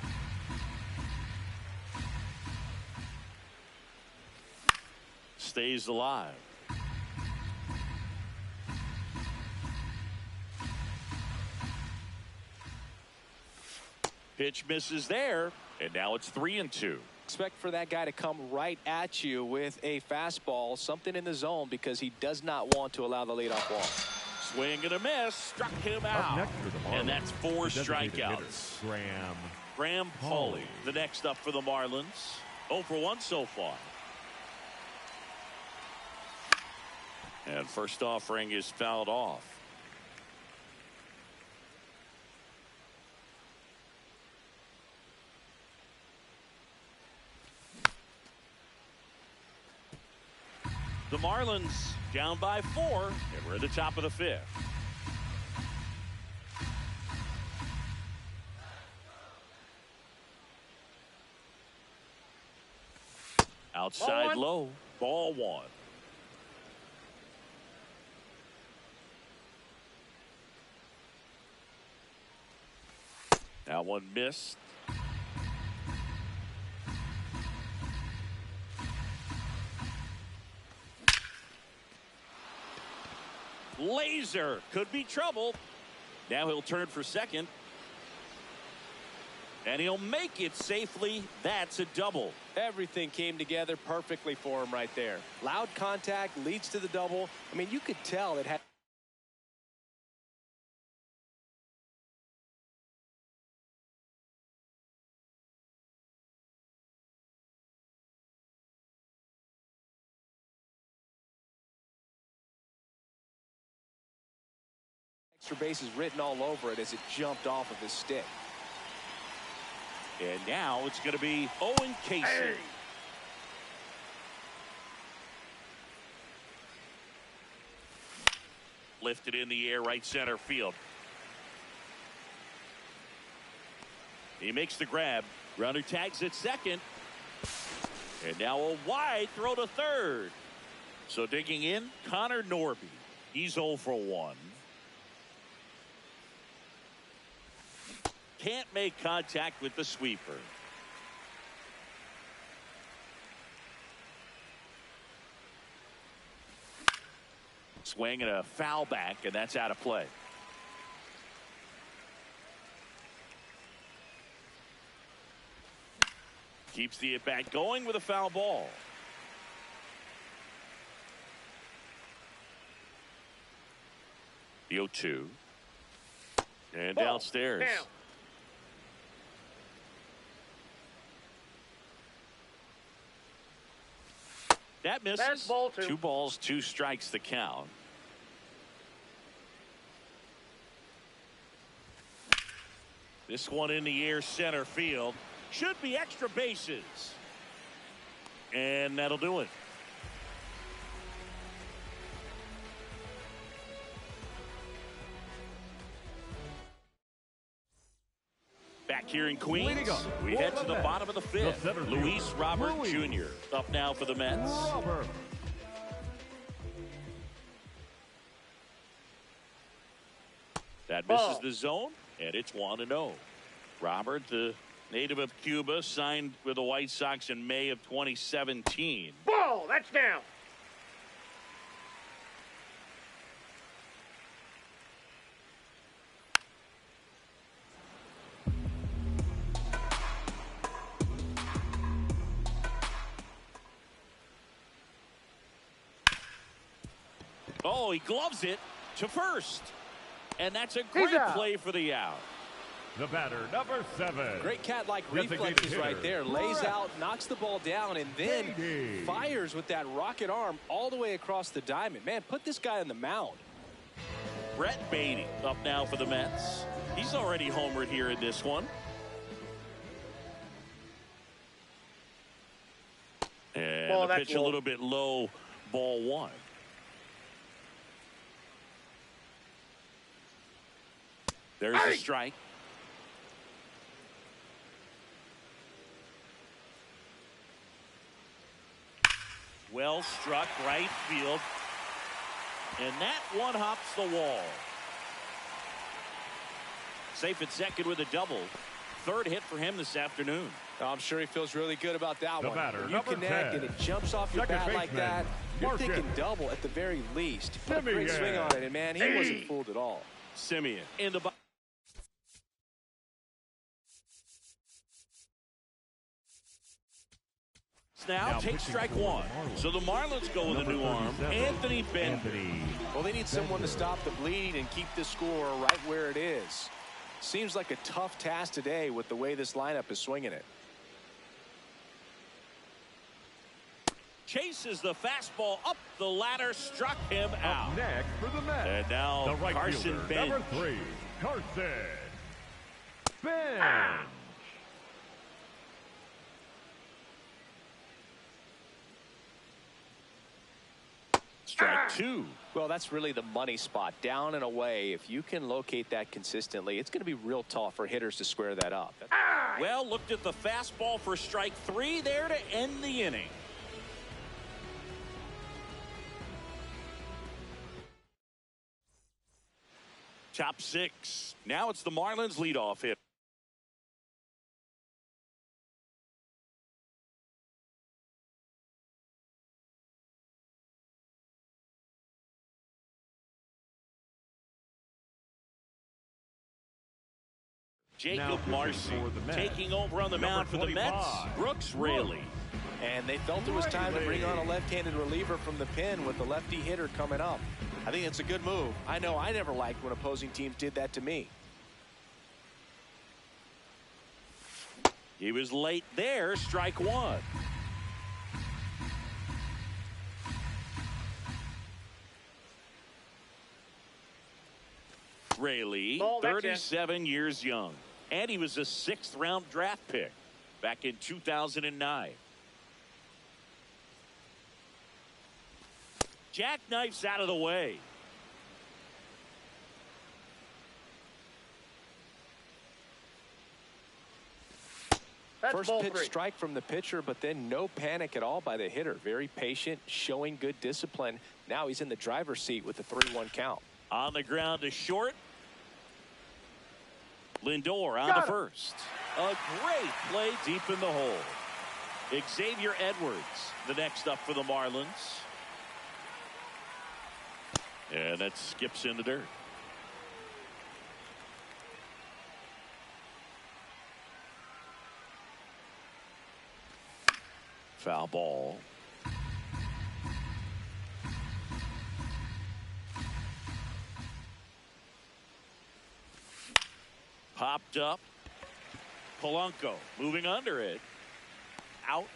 Stays alive. Pitch misses there, and now it's 3-2. Expect for that guy to come right at you with a fastball, something in the zone, because he does not want to allow the leadoff walk. Swing and a miss, struck him out. And that's 4 strikeouts. Graham Pauley, the next up for the Marlins. 0 for 1 so far. And first offering is fouled off. The Marlins down by 4, and we're at the top of the 5th. Outside low, ball 1. That one missed. Laser could be trouble. Now he'll turn for second. And he'll make it safely. That's a double. Everything came together perfectly for him right there. Loud contact leads to the double. I mean, you could tell it had extra bases written all over it as it jumped off of his stick. And now it's going to be Owen Casey. Hey. Lifted in the air, right center field. He makes the grab. Runner tags at second. And now a wide throw to third. So digging in, Connor Norby. He's 0 for 1. Can't make contact with the sweeper. Swing and a foul back, and that's out of play. Keeps the at-bat going with a foul ball. The 0-2. And Ball downstairs. down. That misses. That's ball 2. 2 balls, 2 strikes the count. This one in the air, center field. Should be extra bases. And that'll do it. Back here in Queens, we head to the bottom of the 5th. Luis Robert Jr. up now for the Mets. That misses the zone, and it's 1-0. Robert, the native of Cuba, signed with the White Sox in May of 2017. Ball, that's down. Oh, he gloves it to first. And that's a great play for the out. The batter, number 7. Great cat-like Designated reflexes hitter. right there. Lays out, knocks the ball down, and then fires with that rocket arm all the way across the diamond. Man, put this guy on the mound. Brett Beatty up now for the Mets. He's already homered here in this one. And the pitch a little bit low, ball 1. There's a strike. Well struck, right field. And that one hops the wall. Safe at second with a double. 3rd hit for him this afternoon. I'm sure he feels really good about that The one. batter, When you number connect 10. and it jumps off your Second bat like baseman, that, you're Marcus. thinking double at the very least. Put a great Simeon. swing on it, and man, he wasn't fooled at all. Simeon in the box. Now take strike 1. So the Marlins go with a new arm. Anthony Bender. Well, they need someone to stop the bleed and keep the score right where it is. Seems like a tough task today with the way this lineup is swinging it. Chases the fastball up the ladder, struck him out. Up next for the Mets. And now the right Carson fielder, Bench. number 3, Carson Bench. Strike 2. Well, that's really the money spot, down and away. If you can locate that consistently, it's going to be real tough for hitters to square that up. Well, looked at the fastball for strike 3 there to end the inning. Top 6. Now it's the Marlins leadoff hit. Jacob Marcy taking over on the mound for the 25. Mets. Brooks Raley. And they felt it was time to bring on a left-handed reliever from the pen with the lefty hitter coming up. I think it's a good move. I know I never liked when opposing teams did that to me. He was late there. Strike one. Raley, Ball, that's 37 years young. And he was a 6th round draft pick back in 2009. Jackknife's out of the way. That's First ball pitch 3. strike from the pitcher, but then no panic at all by the hitter. Very patient, showing good discipline. Now he's in the driver's seat with the 3-1 count. On the ground to short. Lindor on Got the him. first. A great play deep in the hole. Xavier Edwards, the next up for the Marlins. And that skips in the dirt. Foul ball. Popped up. Polanco moving under it. Out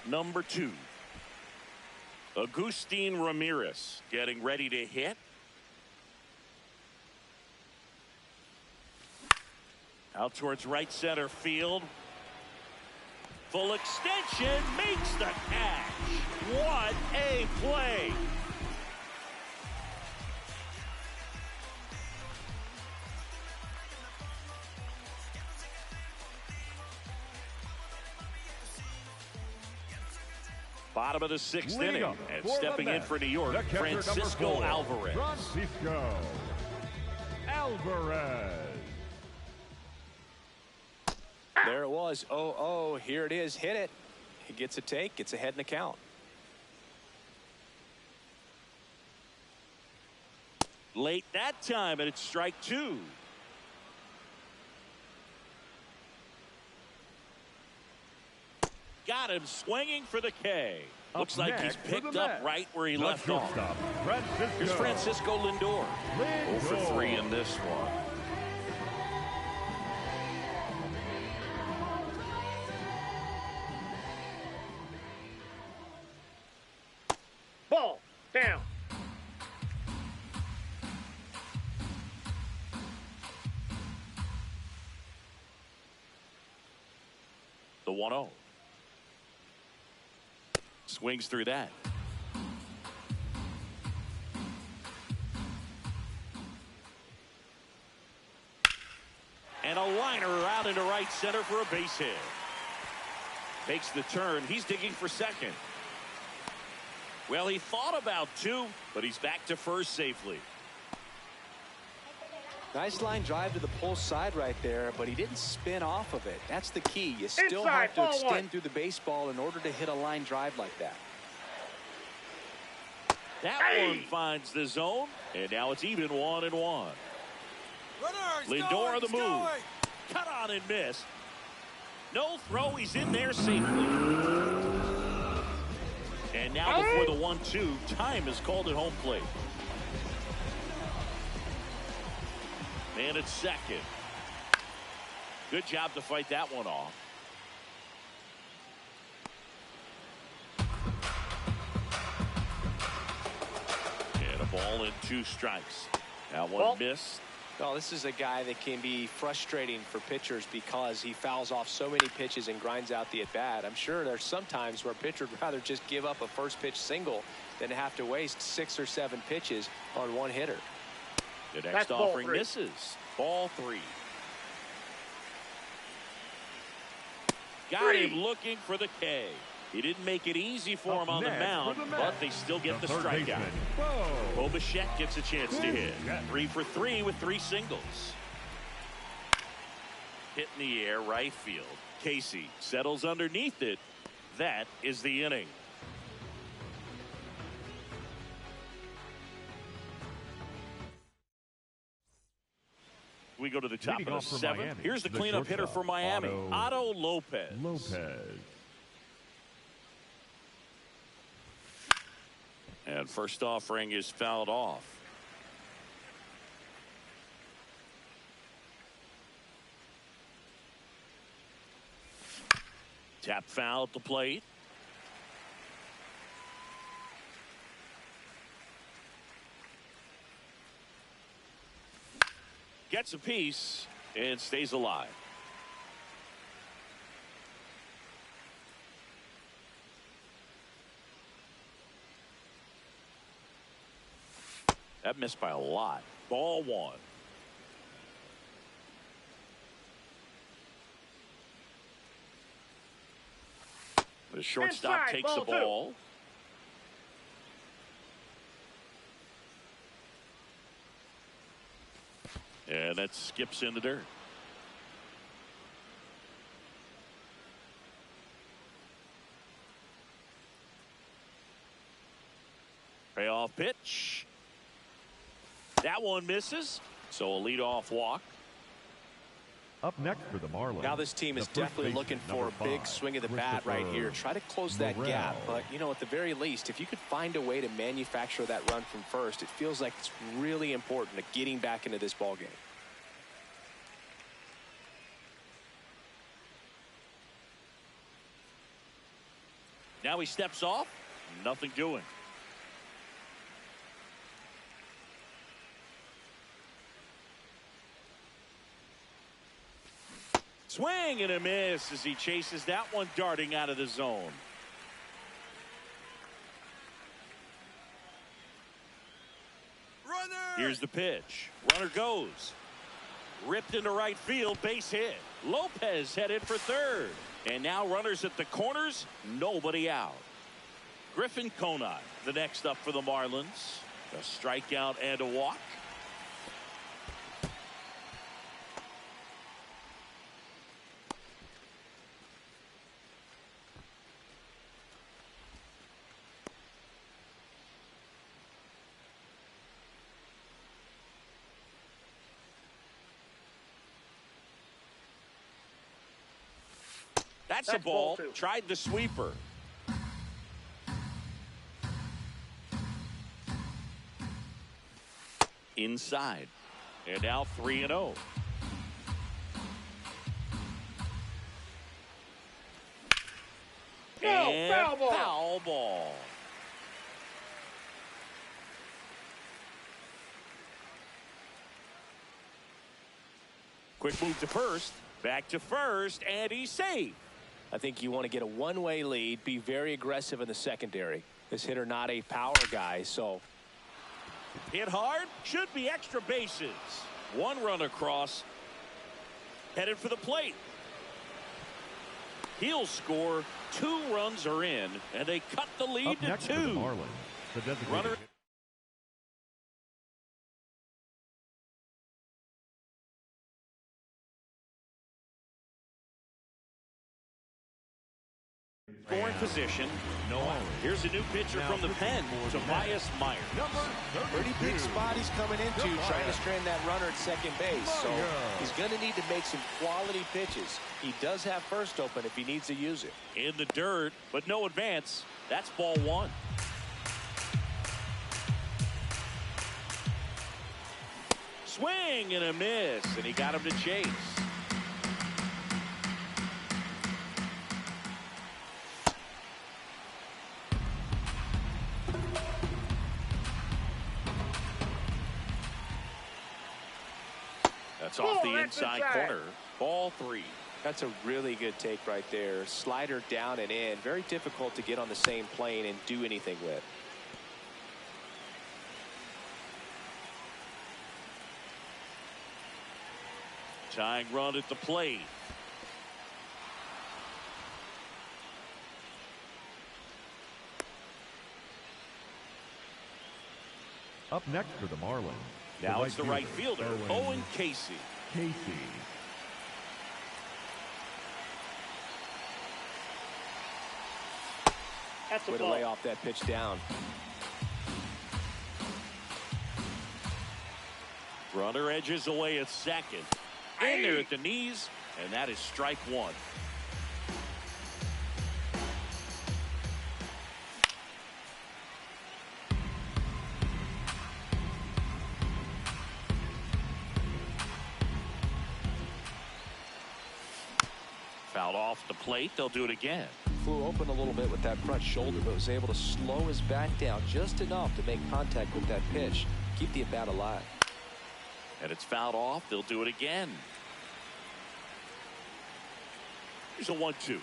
number 2. Agustin Ramirez getting ready to hit. Out towards right center field. Full extension makes the catch. What a play. Bottom of the 6th inning, and stepping in for New York, Francisco Alvarez. Francisco Alvarez. There it was. 0-0. Here it is. Hit it. He gets a take. Gets ahead in the count. Late that time, and it's strike 2. Got him swinging for the K. Looks like he's picked up right where he left off. Here's Francisco Lindor. 0 for 3 in this one. Ball. Down. The 1-0. Swings through that. And a liner out into right center for a base hit. Takes the turn. He's digging for second. Well, he thought about 2, but he's back to first safely. Nice line drive to the pull side right there, but he didn't spin off of it. That's the key. You still Inside, have to ball extend 1. through the baseball in order to hit a line drive like that. That one finds the zone, and now it's even 1-1. Lindor on the move. Cut on and miss. No throw. He's in there safely. And now before the 1-2, time is called at home plate. And it's second. Good job to fight that one off. And a ball and 2 strikes. That one missed. Well, this is a guy that can be frustrating for pitchers because he fouls off so many pitches and grinds out the at-bat. I'm sure there's some times where a pitcher would rather just give up a first pitch single than to have to waste 6 or 7 pitches on one hitter. The next offering misses. Ball 3. Got him looking for the K. He didn't make it easy for him on the mound, but they still get the strikeout. Bo Bichette gets a chance to hit. 3 for 3 with 3 singles. Hit in the air, right field. Casey settles underneath it. That is the inning. We go to the top Leading of the off for 7th. Miami, Here's the the cleanup hitter shortstop, for Miami, Otto Lopez. And first offering is fouled off. Tap foul at the plate. Gets a piece and stays alive. That missed by a lot. Ball 1. The shortstop Inside, takes the ball 2. ball. And that skips in the dirt. Payoff pitch. That one misses. So a leadoff walk. Up next for the Marlins. Now this team is definitely looking for a big swing of the bat right here. Try to close that gap. But, you know, at the very least, if you could find a way to manufacture that run from first, it feels like it's really important to getting back into this ball game. Now he steps off. Nothing doing. Swing and a miss as he chases that one darting out of the zone. Runner! Here's the pitch. Runner goes. Ripped into right field. Base hit. Lopez headed for third. And now runners at the corners. Nobody out. Griffin Conine, the next up for the Marlins. A strikeout and a walk. That's a ball. 2. Tried the sweeper. Inside. And now 3-0. And foul ball. Foul ball. Quick move to first. Back to first, and he's safe. I think you want to get a one-way lead, be very aggressive in the secondary. This hitter not a power guy, so. Hit hard, should be extra bases. One run across, headed for the plate. He'll score. 2 runs are in, and they cut the lead Up to next for the 2. Marlins, the designated Runner. Scoring position. Here's a new pitcher from the pen, Tobias Meyer. Pretty big spot he's coming into, trying to strand that runner at second base. So he's going to need to make some quality pitches. He does have first open if he needs to use it. In the dirt, but no advance. That's ball 1. Swing and a miss, and he got him to chase. That's off the inside corner. Ball 3. That's a really good take right there. Slider down and in. Very difficult to get on the same plane and do anything with. Tying run at the plate. Up next for the Marlins. Now it's the right fielder, Owen Casey. That's a Way to ball. lay off that pitch down. Runner edges away at second. in there at the knees, and that is strike one. Fouled off the plate. They'll do it again. Flew open a little bit with that front shoulder, but was able to slow his back down just enough to make contact with that pitch. Keep the at-bat alive. And it's fouled off. They'll do it again. Here's a 1-2.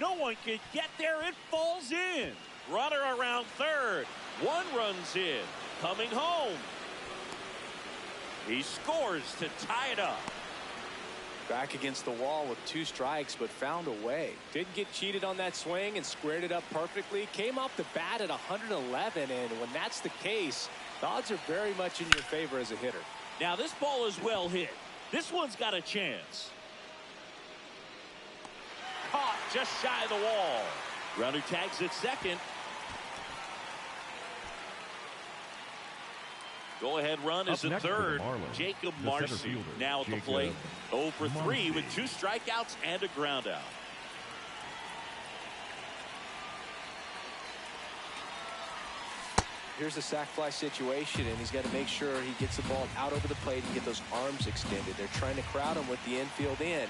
No one can get there. It falls in. Runner around third. One runs in. Coming home. He scores to tie it up. Back against the wall with 2 strikes, but found a way. Didn't get cheated on that swing and squared it up perfectly. Came off the bat at 111, and when that's the case, the odds are very much in your favor as a hitter. Now this ball is well hit. This one's got a chance. Caught just shy of the wall. Runner tags at second. Go-ahead run is at third. Jacob Marcy now at the plate. 0 for 3 with 2 strikeouts and a ground out. Here's a sac fly situation, and he's got to make sure he gets the ball out over the plate and get those arms extended. They're trying to crowd him with the infield in.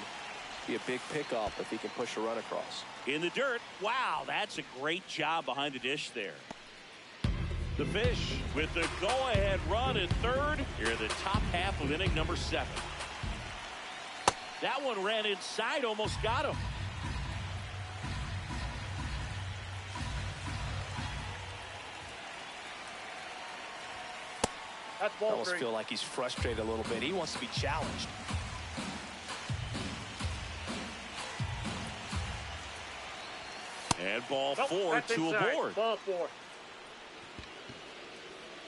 Be a big pickoff if he can push a run across. In the dirt. Wow, that's a great job behind the dish there. The Fish with the go-ahead run at third here in the top half of inning number 7. That one ran inside, almost got him. That's I ball almost 3. feel like he's frustrated a little bit. He wants to be challenged. And ball Nope, 4 that's to inside. aboard. Ball 4.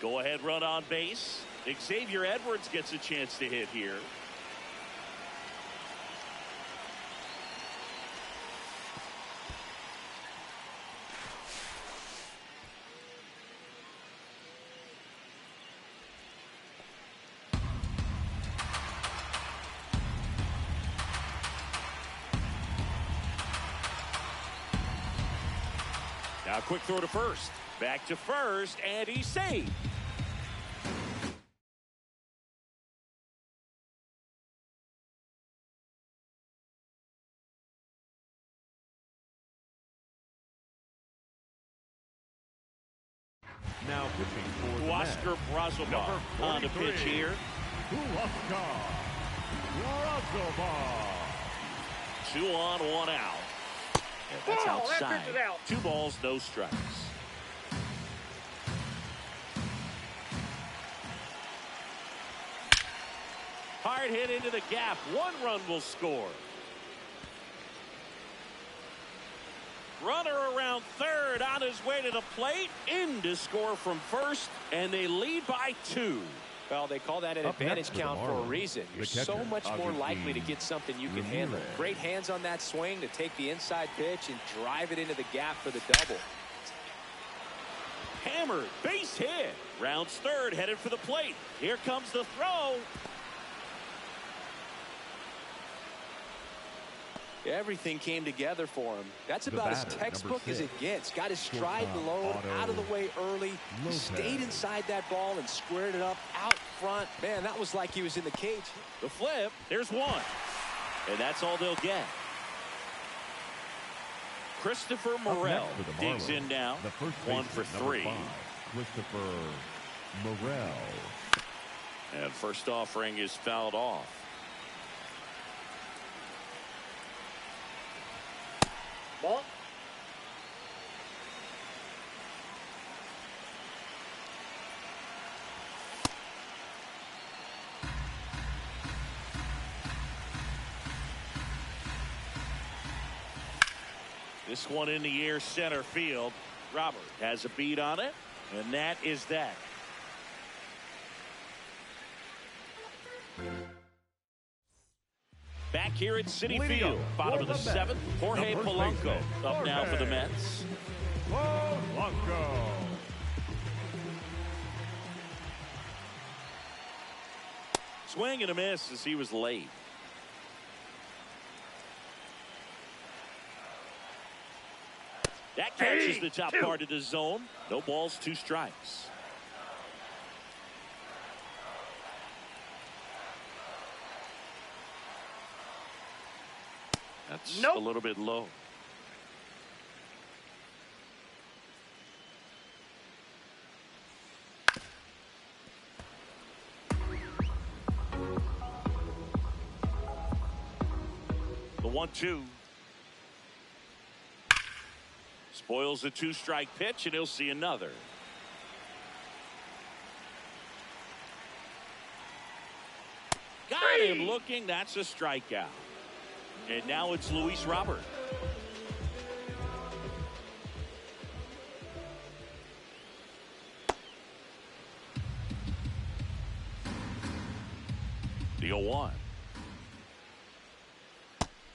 Go-ahead run on base. Xavier Edwards gets a chance to hit here. Now quick throw to first. Back to first, and he's saved. Now pitching for the Oscar Mets, Brazoba number on the 43, pitch here. Oscar Brazoba. 2 on, 1 out. And that's Ball, that outside. pitch is out. 2 balls, no strikes. Hard hit into the gap. 1 run will score. Runner around third on his way to the plate. In to score from first, and they lead by 2. Well, they call that an Up advantage next for the count for a Marlins, reason. the You're catcher, so much more Augustine likely to get something you can handle. Ramirez. Great hands on that swing to take the inside pitch and drive it into the gap for the double. Hammered, base hit. Rounds third, headed for the plate. Here comes the throw. Everything came together for him. That's The about as batter, textbook number as it 6. gets. Got his stride Shortstop, low, Otto out of the way early. Lopez. Stayed inside that ball and squared it up out front. Man, that was like he was in the cage. The flip, there's 1. And that's all they'll get. Christopher Morel Up next for the digs Marlins, in now. the first 1 for baseman, number 3. 5, Christopher Morel. And first offering is fouled off. Ball. This one in the air, center field. Robert has a beat on it, and that is that. Back here at Citi Leading Field, up bottom for of the the Mets, 7th. Jorge the first Polanco baseman, up now for the Jorge Mets. Polanco. Swing and a miss as he was late. That catches the top part of the zone. No balls, 2 strikes. That's a little bit low. The 1-2. Spoils the 2-strike pitch, and he'll see another. Got him looking. That's a strikeout. And now it's Luis Robert. The 0-1.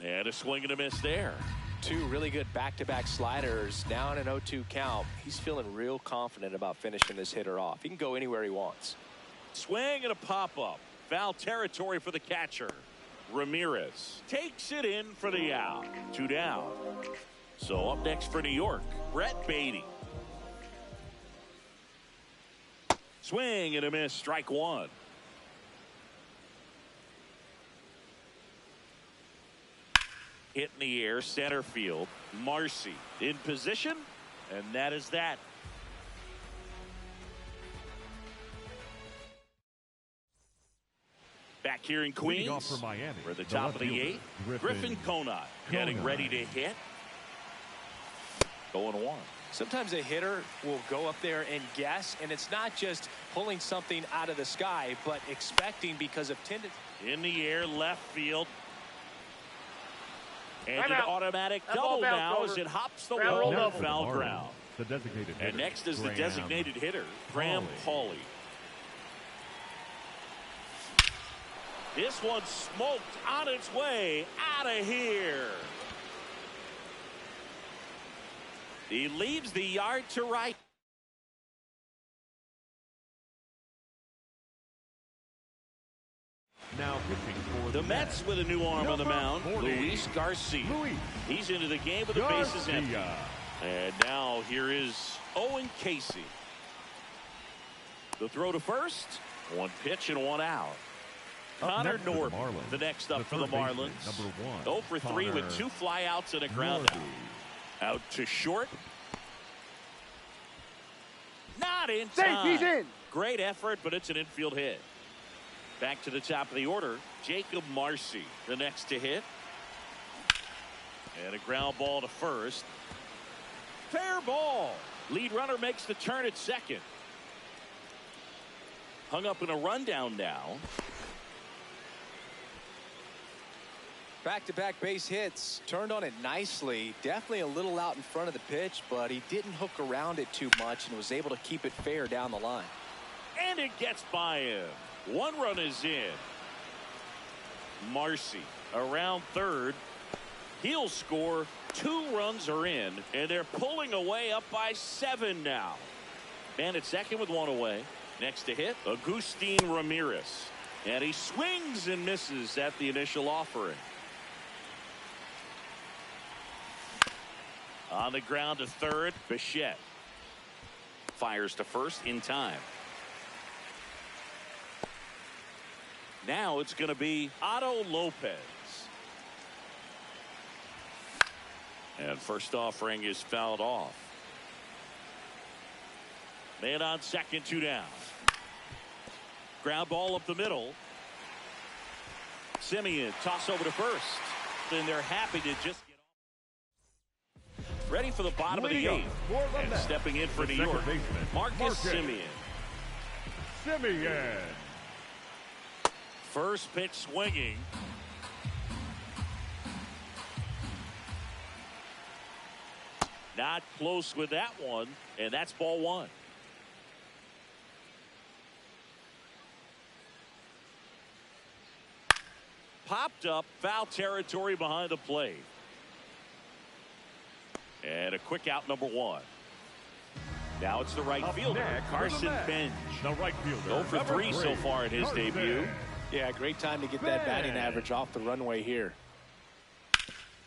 And a swing and a miss there. 2 really good back-to-back sliders. Now in an 0-2 count. He's feeling real confident about finishing this hitter off. He can go anywhere he wants. Swing and a pop-up. Foul territory for the catcher. Ramirez takes it in for the out. 2 down. So up next for New York, Brett Beatty. Swing and a miss. Strike 1. Hit in the air, center field. Marcy in position, and that is that. Back here in Queens, off for Miami, we're at the top of the 8th. Griffin Conant getting ready to hit. 0-1. Sometimes a hitter will go up there and guess, and it's not just pulling something out of the sky, but expecting because of tendency. In the air, left field. And Time an out. automatic That double ball bounced now over. as it hops the Ground wall roll and double. foul ground. The designated hitter. And next is the Graham designated hitter, Graham Pauley. This one smoked on its way out of here. He leaves the yard to right. Now pitching for The Mets with a new arm on the mound, 40. Luis Garcia. Luis He's into the game with the bases empty. Garcia. And now here is Owen Casey. The throw to first. 1 pitch and 1 out. Up Connor next for the Norton, Marlins. the next up The for the third baseman, Marlins. number 1, 0 for 3 with Connor 2 flyouts and a ground Norton. out. Out to short. Not in Safe, time. he's in. Great effort, but it's an infield hit. Back to the top of the order, Jacob Marcy, the next to hit. And a ground ball to first. Fair ball. Lead runner makes the turn at second. Hung up in a rundown now. Back-to-back base hits. Turned on it nicely. Definitely a little out in front of the pitch, but he didn't hook around it too much and was able to keep it fair down the line. And it gets by him. 1 run is in. Marcy around third. He'll score. 2 runs are in, and they're pulling away up by 7 now. Man at second with 1 away. Next to hit, Agustin Ramirez. And he swings and misses at the initial offering. On the ground to third, Bichette. Fires to first in time. Now it's going to be Otto Lopez. And first offering is fouled off. Man on second, 2 down. Ground ball up the middle. Simeon toss over to first. Then they're happy to just get off. Ready for the bottom of the 8th. And stepping in for New York, Marcus Simeon. Simeon. First pitch swinging. Not close with that one, and that's ball 1. Popped up, foul territory behind the plate. And a quick out, number 1. Now it's the right Up fielder, next, Carson Bench. The right fielder. 0 for 3 so far in his Carson debut. Yeah, great time to get that batting average off the runway here.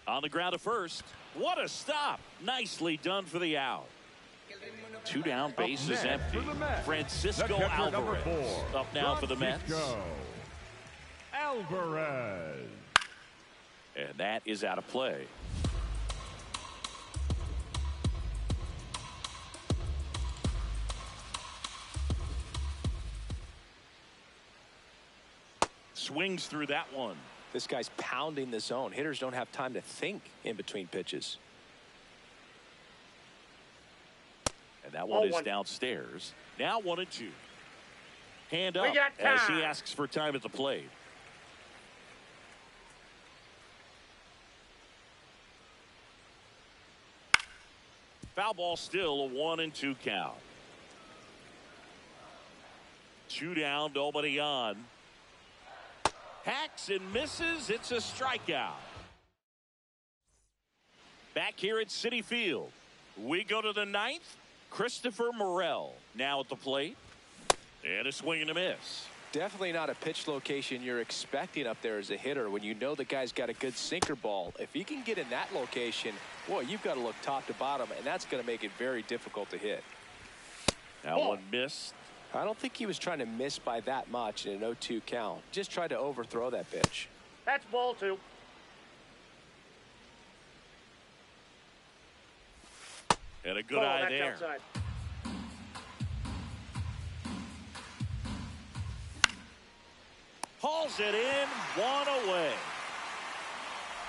On the ground at first. What a stop. Nicely done for the out. 2 down, base is empty. Francisco Alvarez up now for the Mets. Alvarez. And that is out of play. Swings through that one. This guy's pounding the zone. Hitters don't have time to think in between pitches. And that one is downstairs. Now 1-2. Hand up as he asks for time at the plate. Foul ball, still a 1-2 count. 2 down, nobody on. Hacks and misses. It's a strikeout. Back here at Citi Field, we go to the 9th. Christopher Morel now at the plate. And a swing and a miss. Definitely not a pitch location you're expecting up there as a hitter when you know the guy's got a good sinker ball. If he can get in that location, boy, you've got to look top to bottom, and that's going to make it very difficult to hit. Now one missed. I don't think he was trying to miss by that much in an 0-2 count. Just tried to overthrow that pitch. That's ball 2. And a good eye that's there. Outside. Hauls it in, 1 away.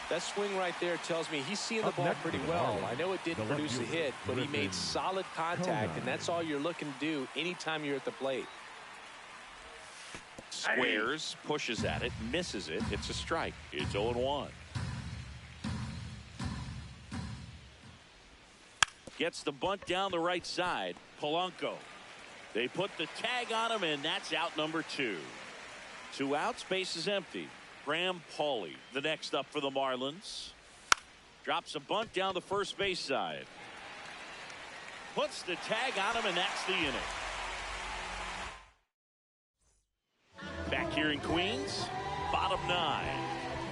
That swing right there tells me he's seeing the ball pretty well. I know it didn't produce a hit, but he made solid contact, and that's all you're looking to do anytime you're at the plate. Squares, pushes at it, misses it. It's a strike. It's 0-1. Gets the bunt down the right side. Polanco. They put the tag on him, and that's out number 2. 2 outs, base is empty. Graham Pauley, the next up for the Marlins. Drops a bunt down the first base side. Puts the tag on him, and that's the inning. Back here in Queens, bottom 9.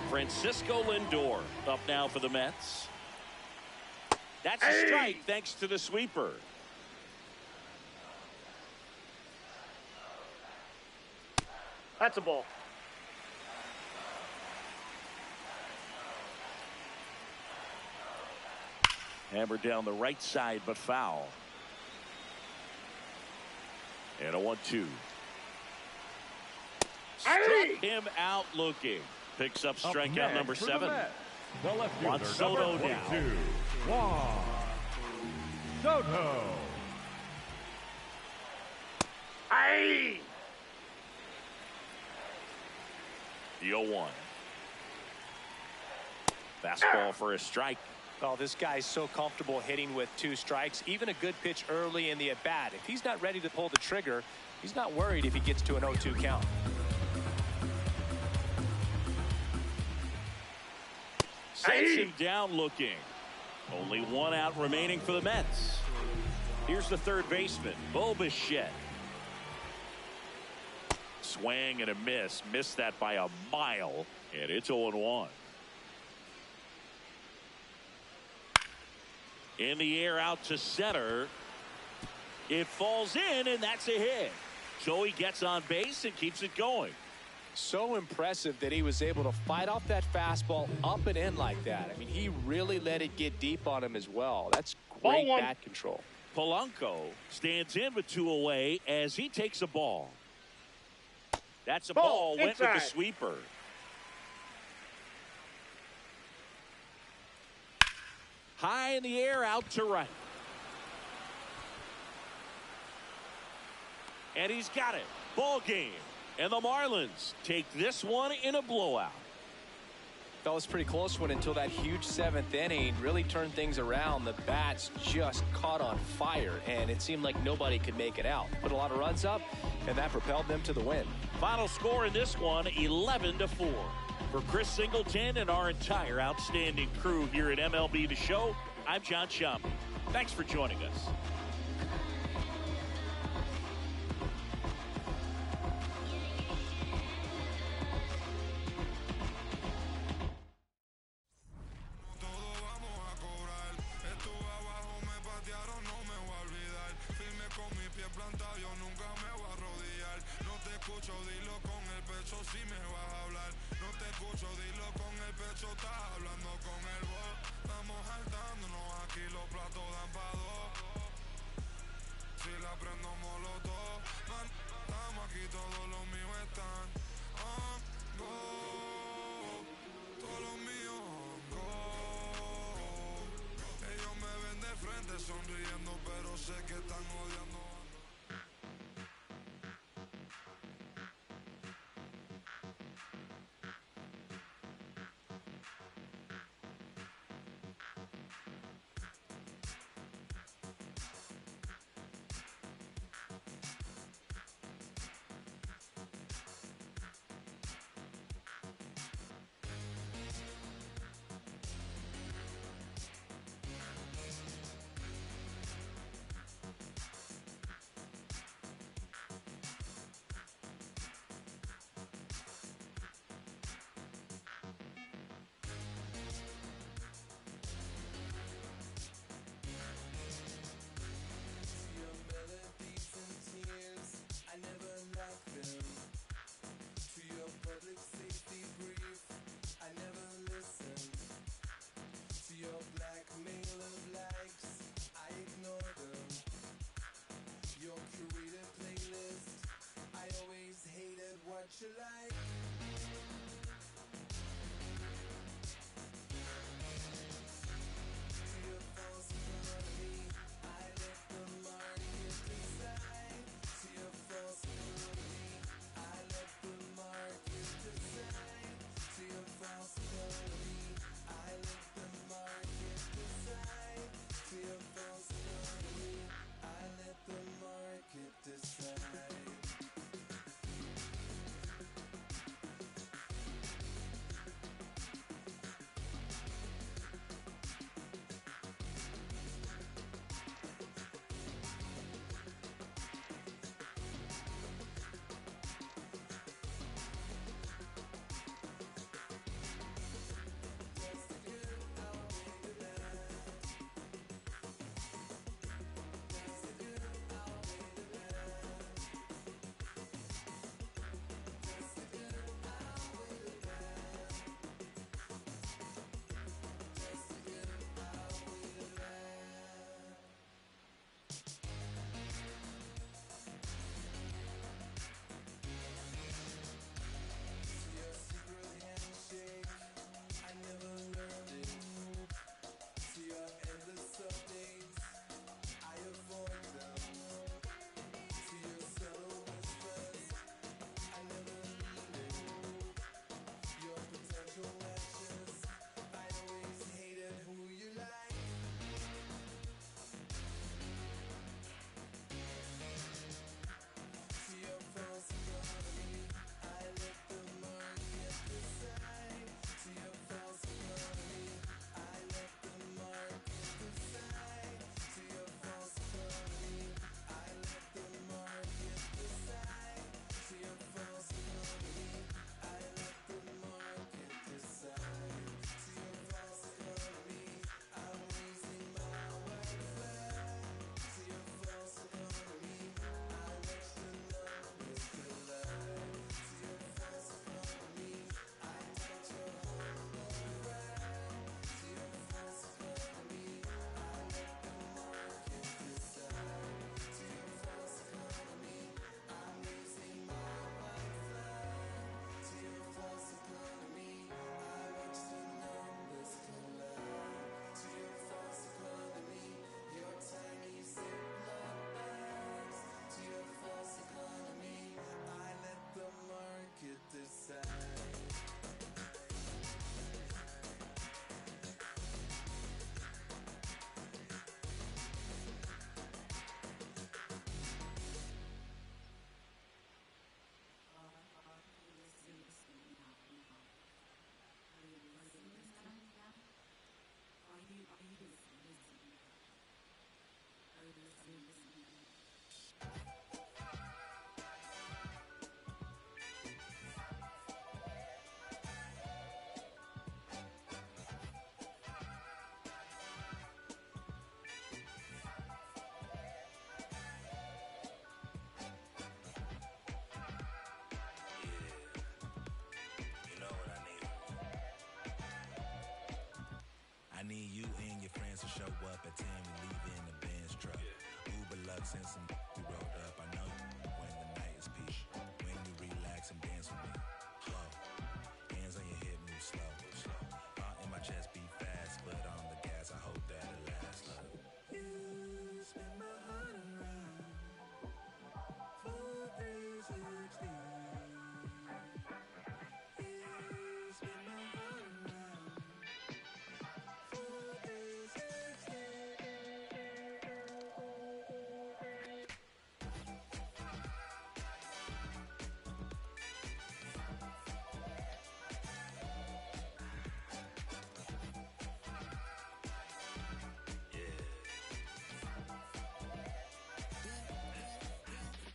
Francisco Lindor up now for the Mets. That's a strike thanks to the sweeper. That's a ball. Hammered down the right side, but foul. And a 1-2. Struck him out looking. Picks up strikeout number 7. Juan Soto down. Juan Soto. Aye. The 0-1. Fastball for a strike. Oh, this guy's so comfortable hitting with 2 strikes. Even a good pitch early in the at-bat. If he's not ready to pull the trigger, he's not worried if he gets to an 0-2 count. Sets him down looking. Only 1 out remaining for the Mets. Here's the third baseman, Bo Bichette. Swing and a miss. Missed that by a mile. And it's 0-1. In the air out to center. It falls in, and that's a hit. So he gets on base and keeps it going. So impressive that he was able to fight off that fastball up and in like that. I mean, he really let it get deep on him as well. That's great bat control. Polanco stands in with 2 away as he takes a ball. That's a ball. Went with the sweeper. High in the air out to right. And he's got it. Ball game. And the Marlins take this one in a blowout. That was pretty close one until that huge 7th inning really turned things around. The bats just caught on fire, and it seemed like nobody could make it out. Put a lot of runs up, and that propelled them to the win. Final score in this one, 11-4. For Chris Singleton and our entire outstanding crew here at MLB The Show, I'm John Sciambi. Thanks for joining us. todo lo mío están on go. Todo lo mío on go. Ellos me ven de frente sonriendo, pero sé que están odiando. You like to your false economy, I let the market decide. To your false economy, I let the market decide. To your false economy, I let the market decide. To your false economy, I let the market decide. I need you and your friends to show up at 10. We leave in the Benz truck. Uber Lux and some we rolled up. I know when the night is peak. box and dance with me. Hands on your hip, move slow. Heart in my chest beat fast, but on the gas, I hope that it lasts. You spin my heart around for 360. You spin my heart around for 360.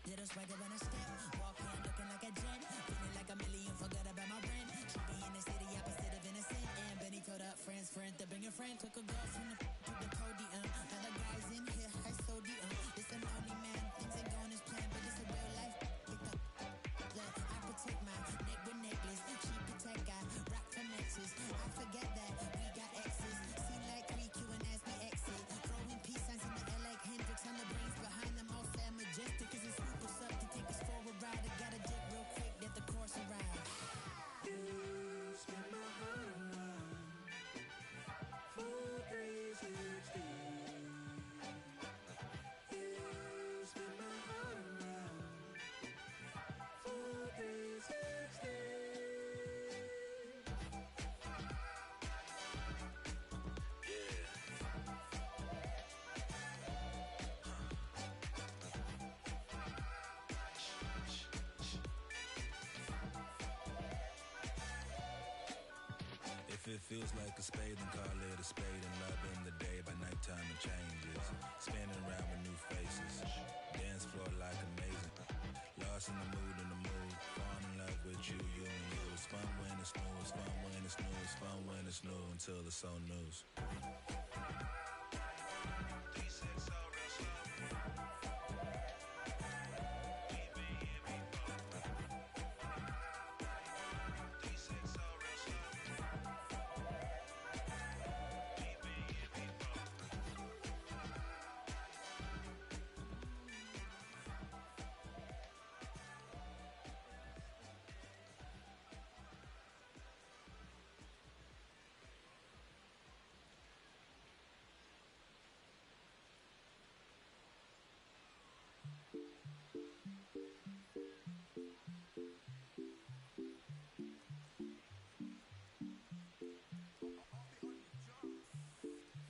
Little swagger when I step, walk in looking like a gent, feeling like a million, forgot about my rent. She be in the city, opposite of innocent. And Benny told up friends, to bring a friend. Took a girl from the to the podium. Other guys in here, I sodium. It's a lonely man, things ain't going as planned, but it's a real life. Look, I protect my neck with necklace. She protect, I rock for Nexus. I forget that we got exes. Seem like 3Q and as we exit. Throwing peace signs in the air like Hendrix on the brains behind them all sad majestic. Cause it's what's up to take us for a ride. I gotta dip real quick, let the course arrive. You spin my heart around for 360. You spin my heart around for 360. If it feels like a spade, then call it a spade. And love in the day, by nighttime it changes. Spinning around with new faces. Dance floor like amazing. Lost in the mood, fall in love with you, you and you. It's fun when it's new, it's fun when it's new, it's fun when it's new until it's so news.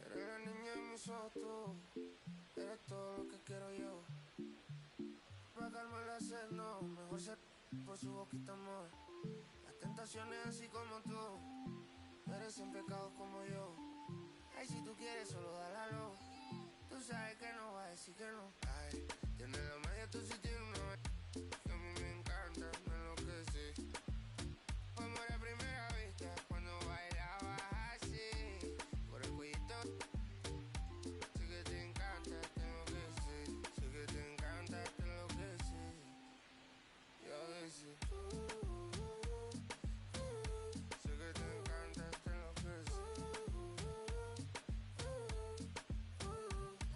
Eres la niña en mis ojos, tú. Eres todo lo que quiero yo. Pa' calmar la sed, no. Mejor ser por su boquita, amor. Las tentaciones así como tú. Eres sin pecados como yo. Ay, si tú quieres, solo dálalo. Tú sabes que no va a decir que no. Ay, tienes la magia, tú sí tienes una que a mí me encanta, me enloquece. Fue amor a primera vista cuando bailabas así. Por el cuellito. Sé que te encanta, te enloquece. Sé que te encanta, te enloquece. Y a veces sé que te encanta, te enloquece.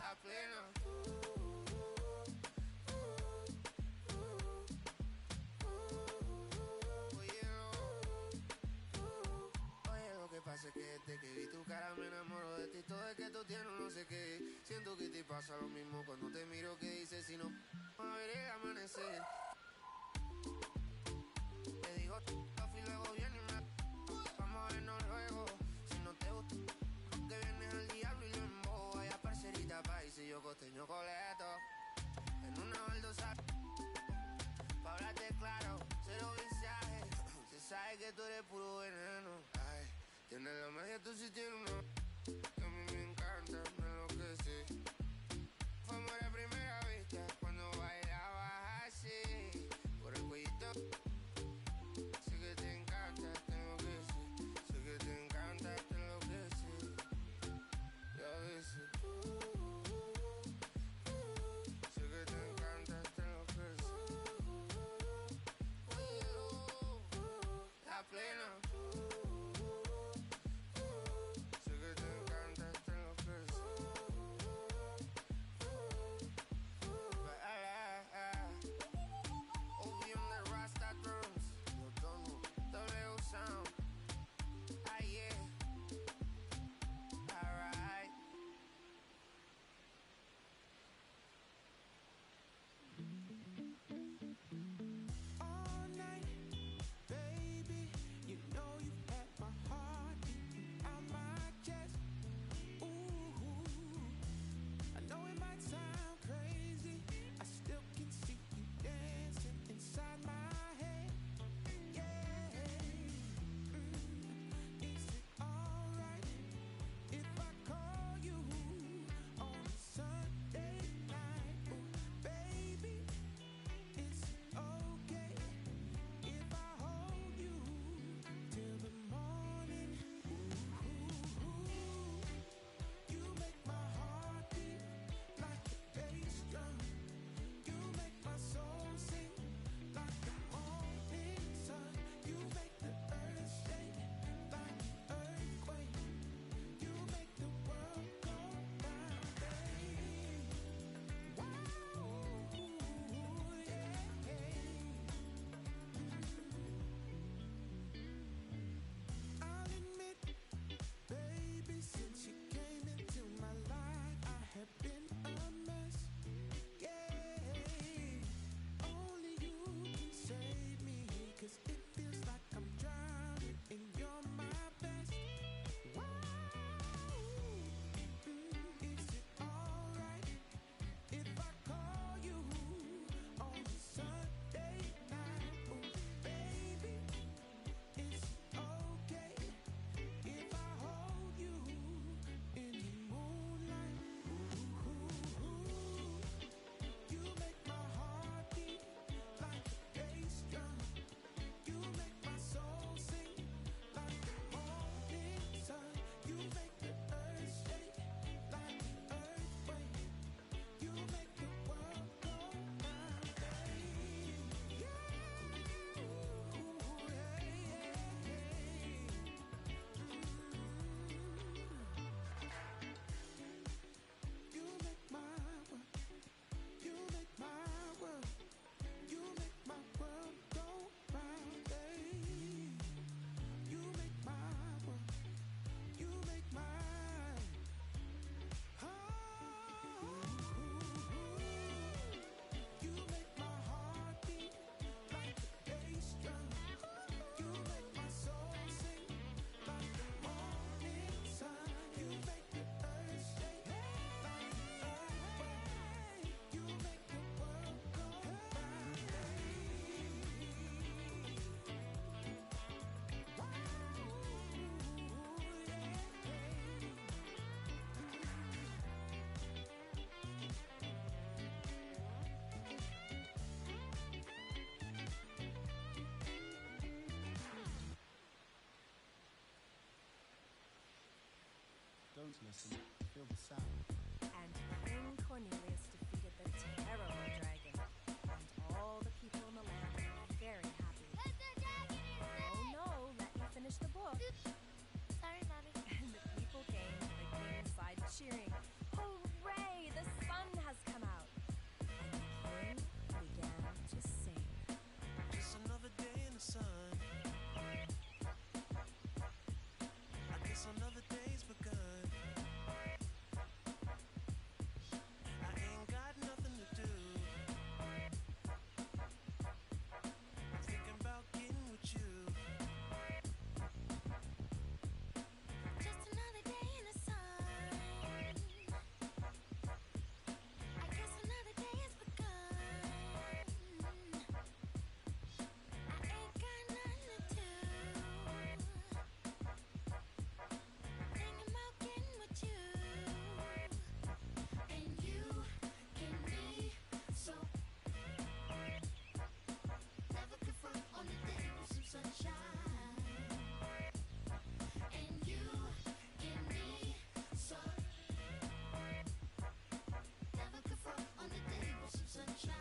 A pleno. Oye, lo que pasa es que desde que vi tu cara me enamoro de ti. Todo es que tú tienes no sé qué. Siento que te pasa lo mismo cuando te miro. Que dices si no a ver el amanecer. Te digo y luego viene y me vamos a vernos luego. Si no te gusta que vienes al diablo y lo embobo. Vaya parcerita país y yo costeño coleto. En una baldosa pa' hablarte claro, cero mensaje. Se sabe que tú eres puro veneno. Ay, tienes la magia, tú sí tienes una que a mí me encanta, me enloquece. Fue amor a primera vista cuando bailabas así. Por el cuellito. Sé que te encanta, te enloquece. Sé que te encanta, te enloquece. Y a veces sé que te encanta, te enloquece. La plena. Listen, feel the sound. And King Cornelius defeated the terrible dragon. And all the people in the land were very happy. Oh no, let me finish the book. Sorry, Mommy. And the people came to the king's side cheering. Hooray! The sun has come out. And the king began to sing. Just another day in the sun. I guess another day's begun. I ain't got nothing to do. I'm thinking about getting with you. Just another day in the sun. I guess another day has begun. I ain't got nothing to do. Thinking about getting with you. And you can be so. Never confront on the day with some sunshine. And you can be so. Never confront on the day with some sunshine.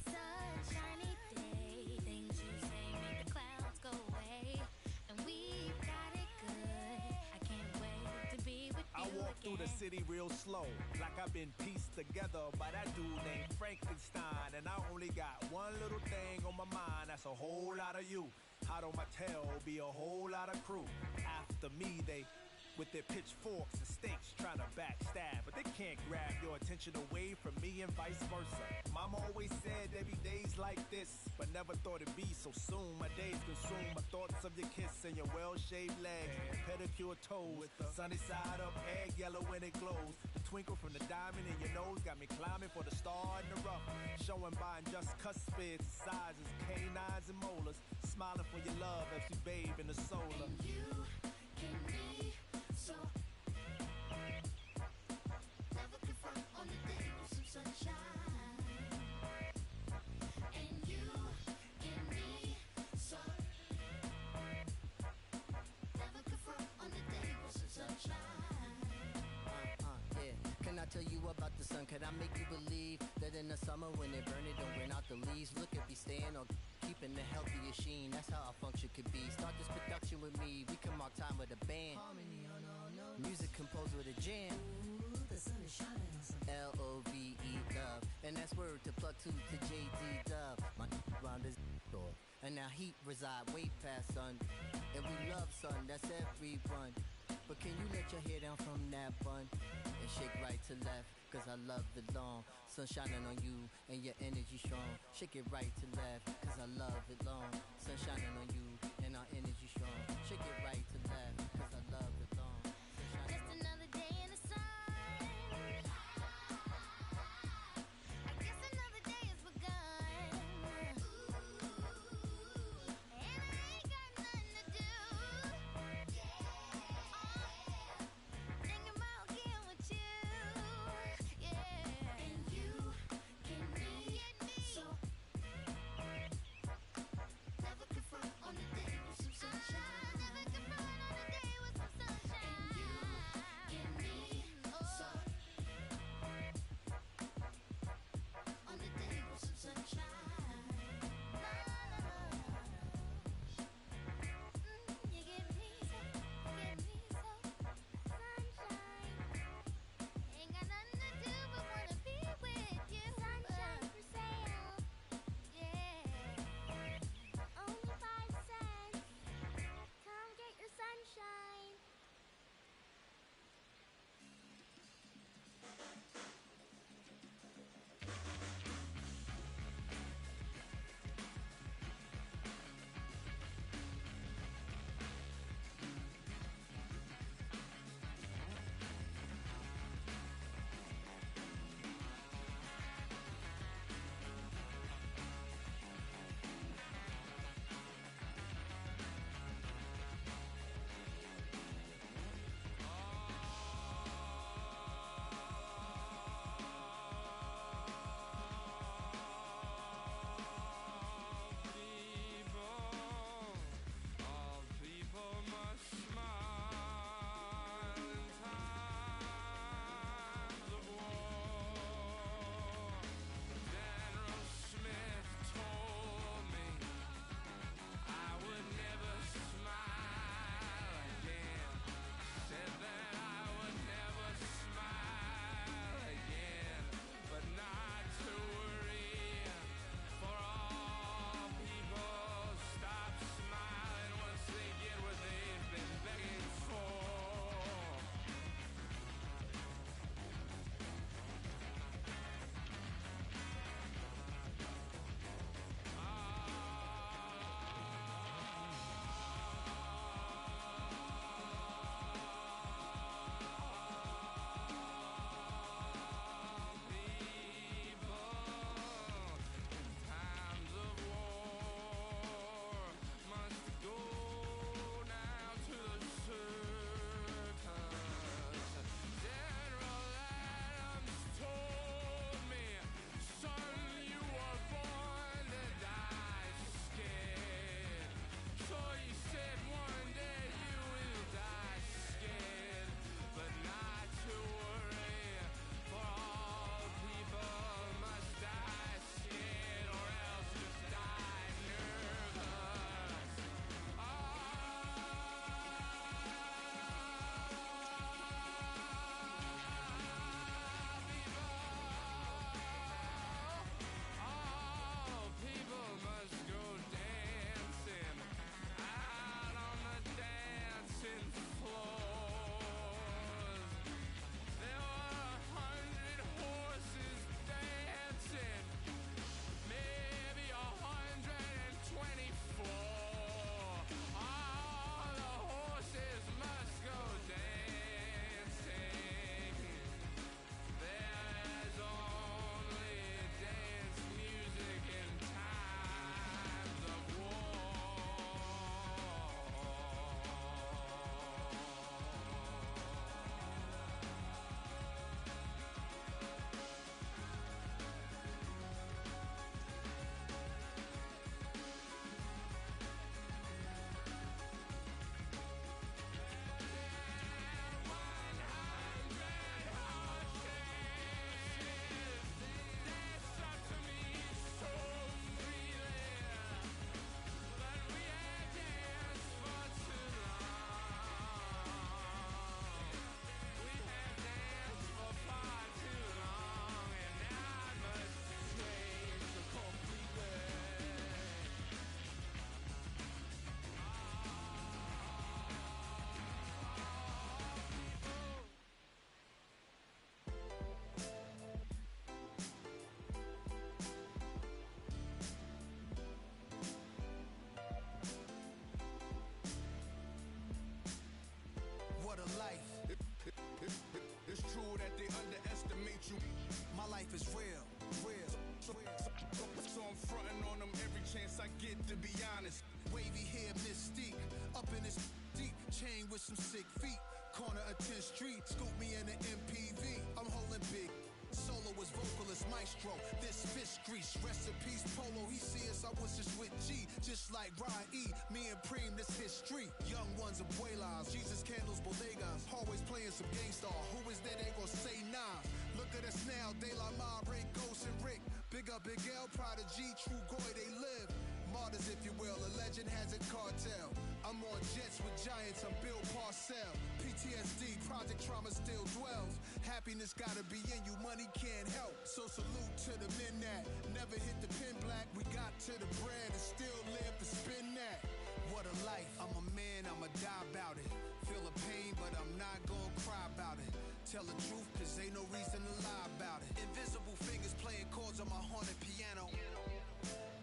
Sunshiny day, things you say make the clouds go away, and we've got it good. I can't wait to be with you I walk through the again. city real slow, like I've been pieced together by that dude named Frankenstein. And I only got one little thing on my mind, that's a whole lot of you. Hot on my tail be a whole lot of crew. After me, they, with their pitchforks and stakes, trying to backstab. But they can't grab your attention away from me and vice versa. Mama always said there'd be days like this, but never thought it'd be so soon. My days consume my thoughts of your kiss and your well-shaved legs, pedicure toes, sunny side up, egg yellow when it glows. The twinkle from the diamond in your nose got me climbing for the star in the rough, showing by just cuspids, sizes, canines and molars, smiling for your love as we bathe in the solar. And you can be so. Never confront on the day with some sunshine. And you can be so. Never confront on the day with some sunshine. Yeah. Can I tell you about the sun? Can I make you believe that in the summer when they burn it, don't burn out the leaves? Look at me staying on keeping the healthiest sheen. That's how our function could be. Start this production with me. We can mark time with a band. Harmony on all notes. Music composed with a jam. Ooh, the sun is shining on some L-O-V-E, love. And that's word to plug two to J.D. Dub. My round is door. And now heat reside way past sun. And we love sun, that's everyone. But can you let your hair down from that bun and shake right to left? Cause I love the long sun shining on you and your energy strong. Shake it right to left, cause I love it long. Sun shining on you and our energy strong. Shake it right to left, cause I love it long. Sun shining Just another day in the sun. I guess another day has begun. And I ain't got nothing to do. Thinking about getting with you. Yeah. And you can be so. Never confront chain with some sick feet. Corner of 10th Street, scoop me in an MPV. I'm holding big. Soloist, vocalist, maestro. This fish grease, rest in peace, Polo. He see us, I was just with G. Just like Ryan E, me and Preem, this history. Young ones, abuelas, Jesus candles, bodegas. Always playing some gangsta. Who is that? They gon' say nah. Look at us now, De La Mar, Ray, Ghost, and Rick. Big up, Big L, Prodigy, True Goy, they live. Martyrs, if you will, a legend has a cartel. I'm on jets with giants, I'm Bill Parcell. PTSD, project trauma still dwells. Happiness gotta be in you, money can't help. So salute to the men that never hit the pin black. We got to the bread and still live to spin that. What a life, I'm a man, I'ma die about it. Feel the pain, but I'm not gonna cry about it. Tell the truth, cause ain't no reason to lie about it. Invisible fingers playing chords on my haunted piano.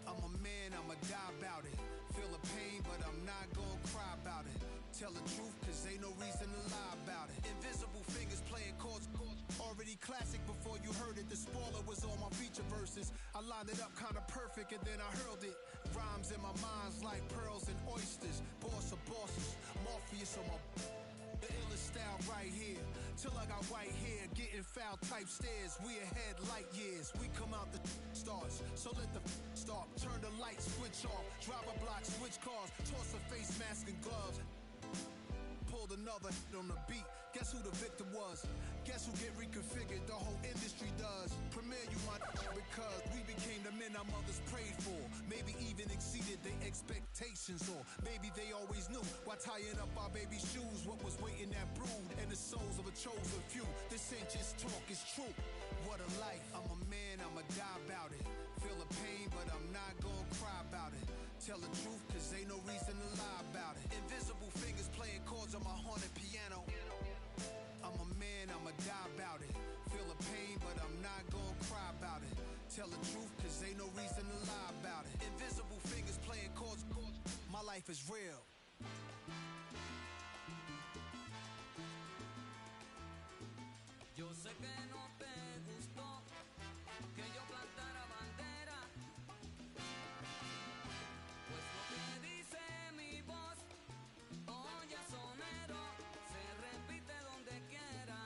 I'm a man, I'ma die about it. Feel the pain, but I'm not gonna cry about it. Tell the truth, cause ain't no reason to lie about it. Invisible fingers playing chords. Already classic before you heard it. The spoiler was on my feature verses. I lined it up kinda perfect and then I hurled it. Rhymes in my mind's like pearls and oysters. Boss of bosses, Morpheus on my... The illest style right here. Till I got white hair, getting foul type stares. We ahead light years. We come out the starts. So let the start. Turn the light switch off. Drive a block, switch cars. Toss a face mask and gloves. Pulled another hit on the beat. Guess who the victim was? Guess who get reconfigured? The whole industry does. Premiere you my because we became the men our mothers prayed for. Maybe even exceeded their expectations, or maybe they always knew while tying up our baby shoes what was waiting that brood and the souls of a chosen few. This ain't just talk, it's true. What a life. I'm a man, I'ma die about it. Feel the pain, but I'm not gonna cry about it. Tell the truth, cause ain't no reason to lie about it. Invisible fingers playing chords on my haunted piano. I'm a man, I'ma die about it. Feel the pain, but I'm not gonna cry about it. Tell the truth, cause ain't no reason to lie about it. Invisible fingers playing chords. My life is real. Yo sé que no te gustó que yo plantara bandera, pues lo que dice mi voz, oye sonero, se repite donde quiera.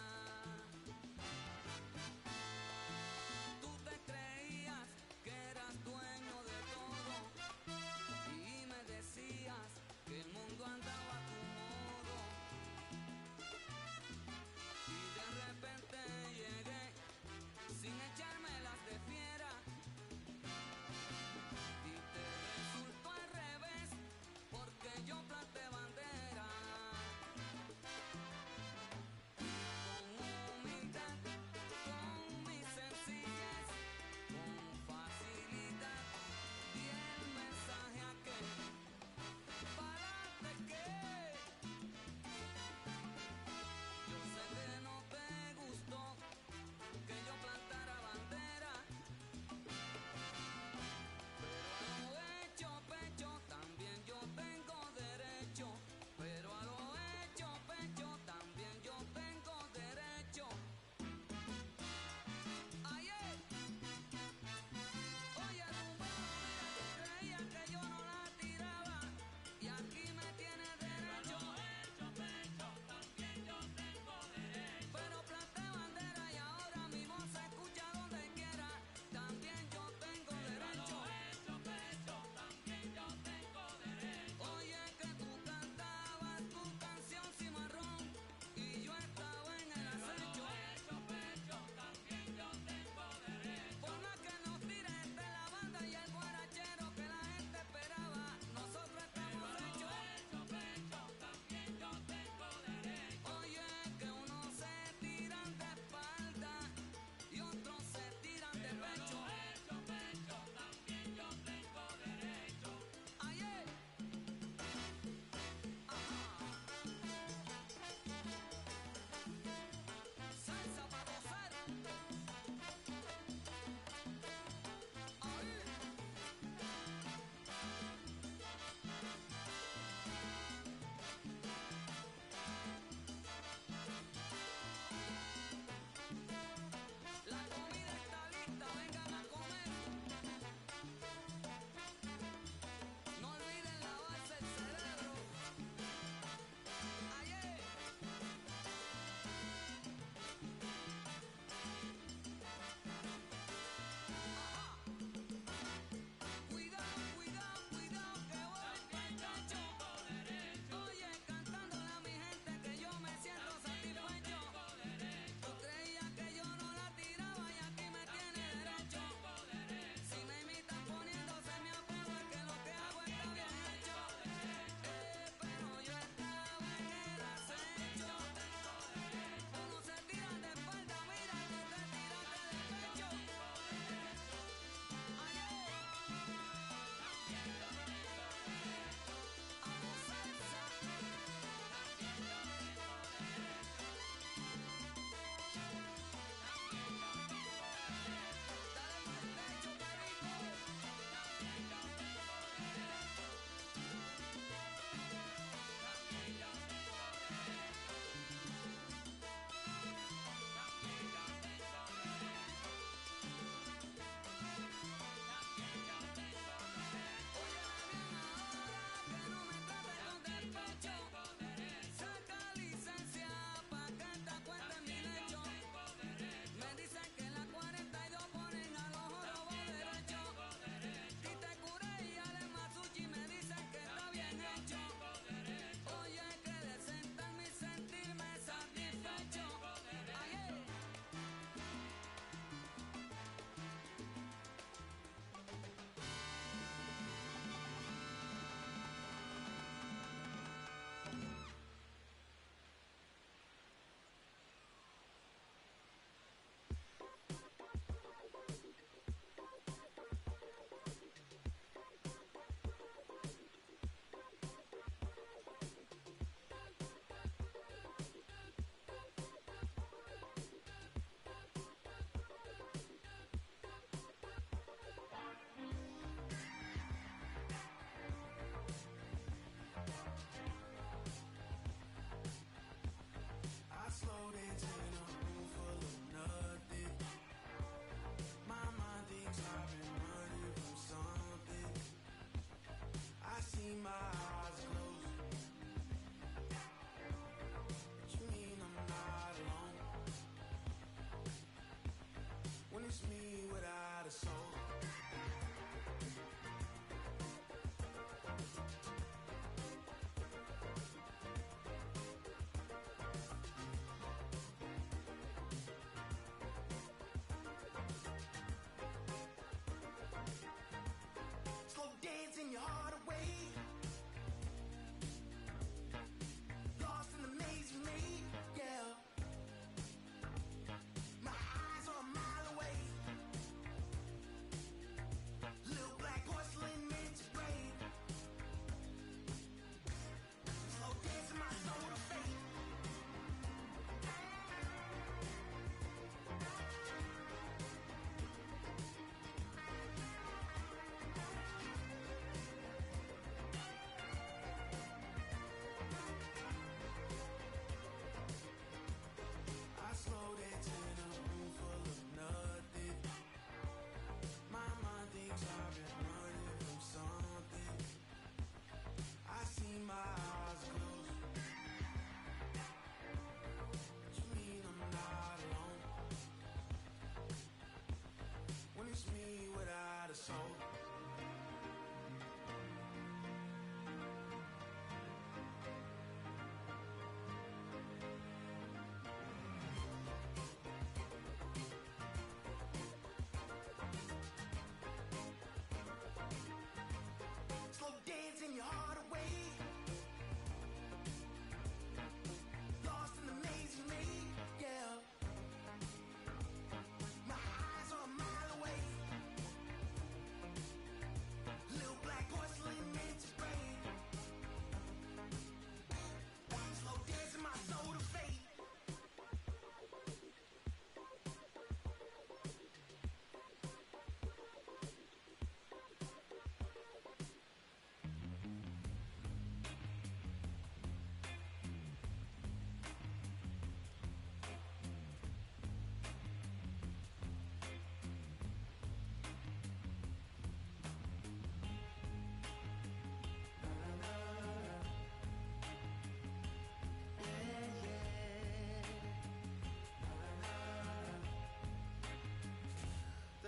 Tú te creías que eras dueño de todo y me decías que el mundo andaba a tu modo. Y de repente llegué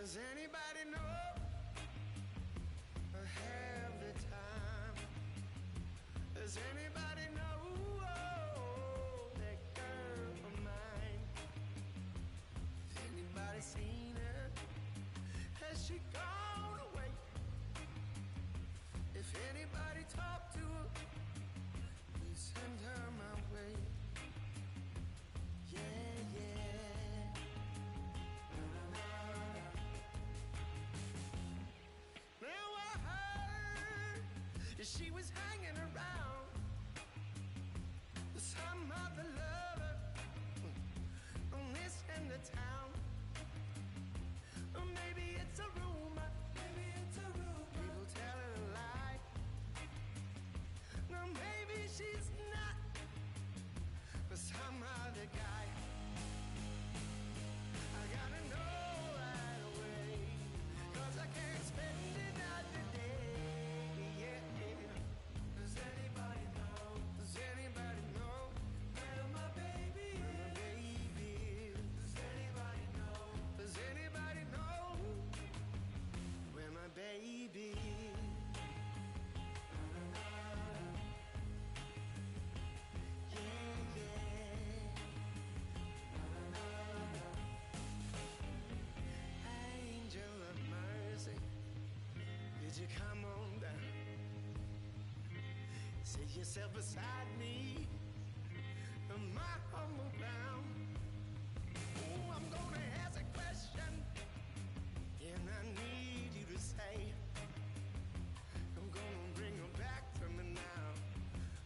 Does anybody know I have the time? Does anybody know that girl of mine? Has anybody seen her? Has she gone away? If anybody talked to her, please send her my way. Yeah, yeah. Now I heard that she was hanging around with some other lover on this end of town. Or maybe it's a rumor. Maybe it's a rumor. People telling a lie. No, maybe she's not with some other guy. I gotta know right away, 'cause I can't spend another day. Yeah, yeah. Does anybody know? Does anybody know where my baby is? Where my baby is? Does anybody know? Does anybody know where my baby is? Yeah, yeah. Angel of mercy, did you come on down? Sit yourself beside me on my humble ground. Oh, I'm gonna ask a question, and I need you to say, I'm gonna bring her back to me now.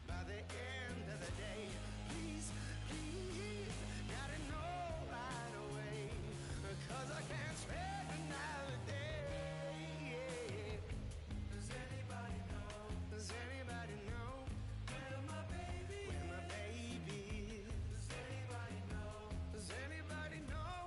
By the end of the day, please, please, gotta know right away, 'cause I can't spend another day. Yeah. Does anybody know? Does anybody know where my baby is? Where my baby is? Does anybody know? Does anybody know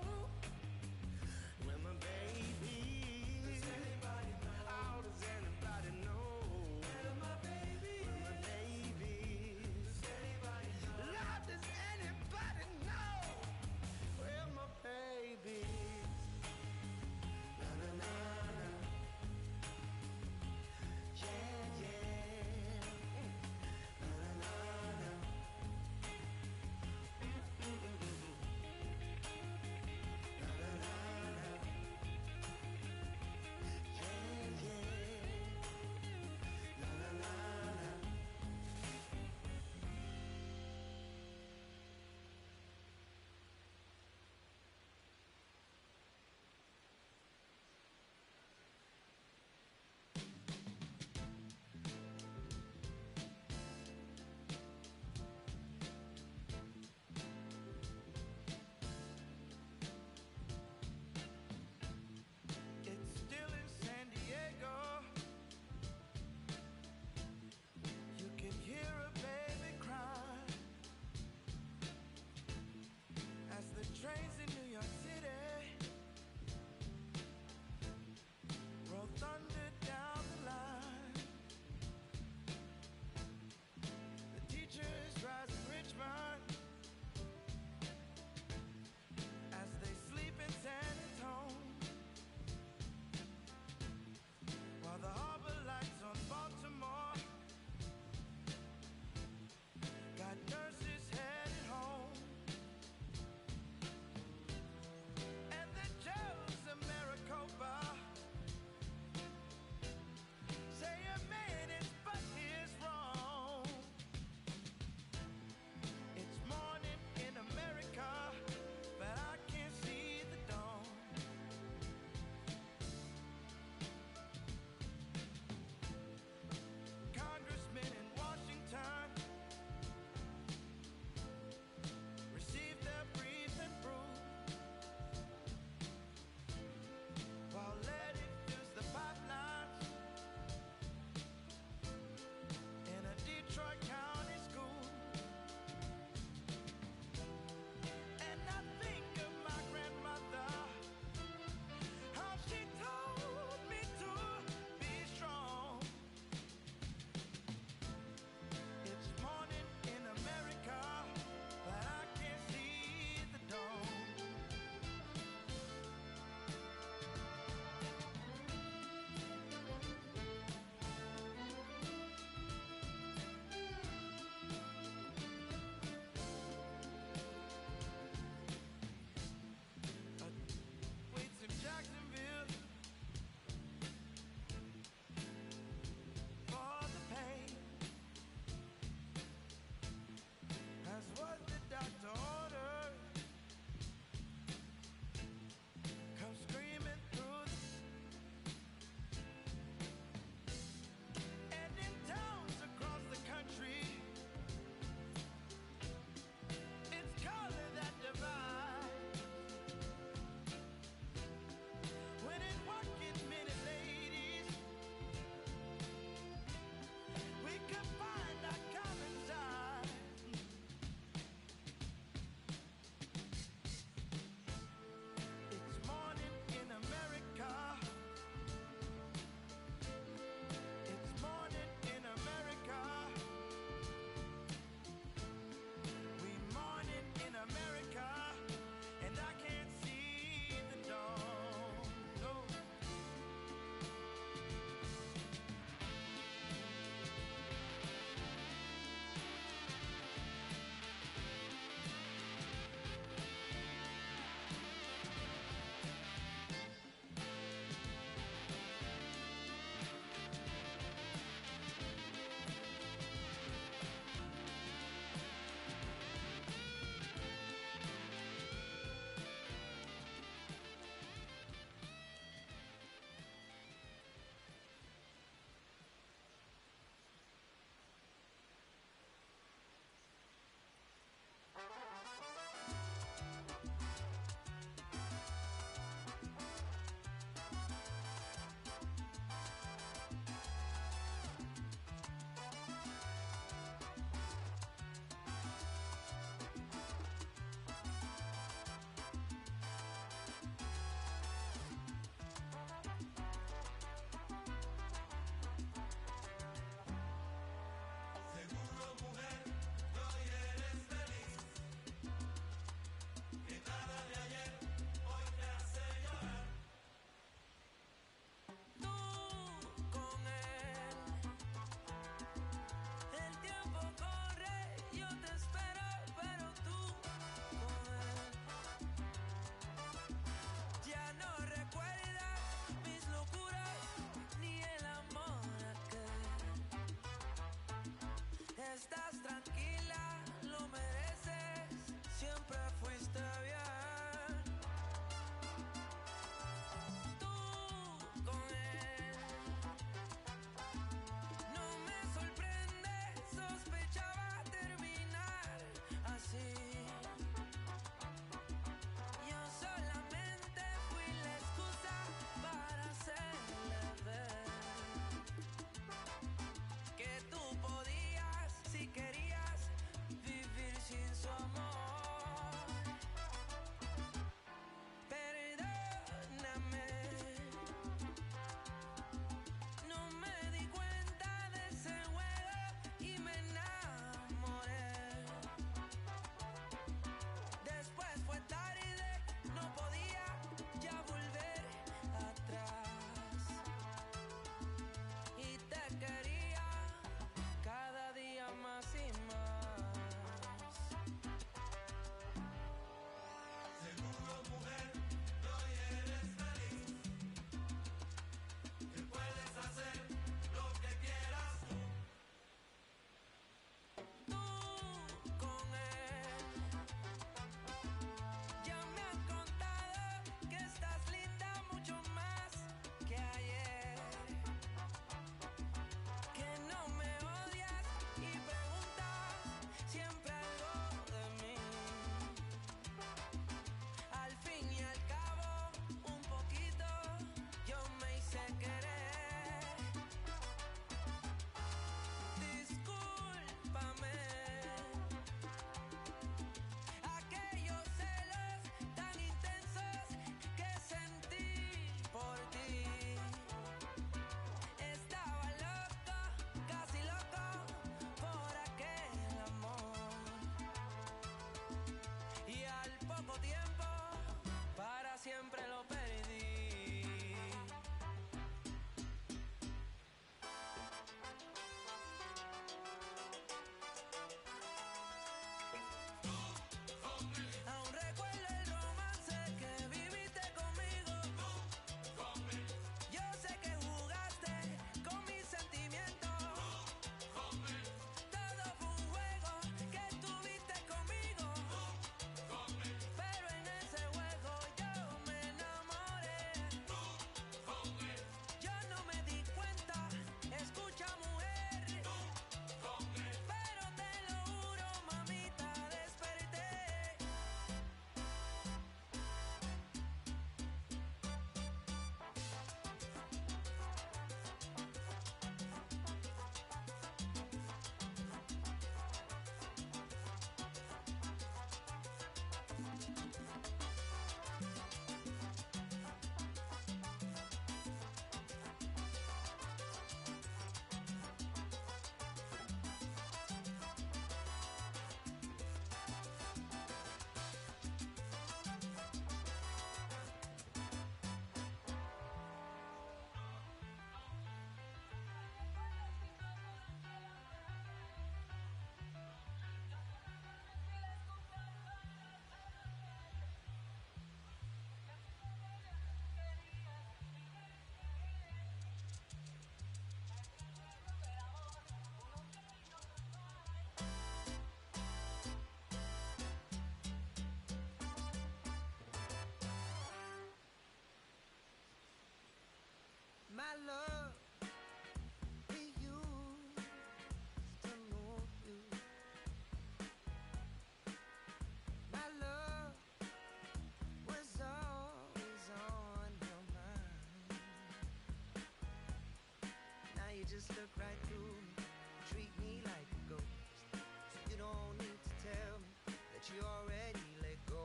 just look right through me, treat me like a ghost. So you don't need to tell me that you already let go.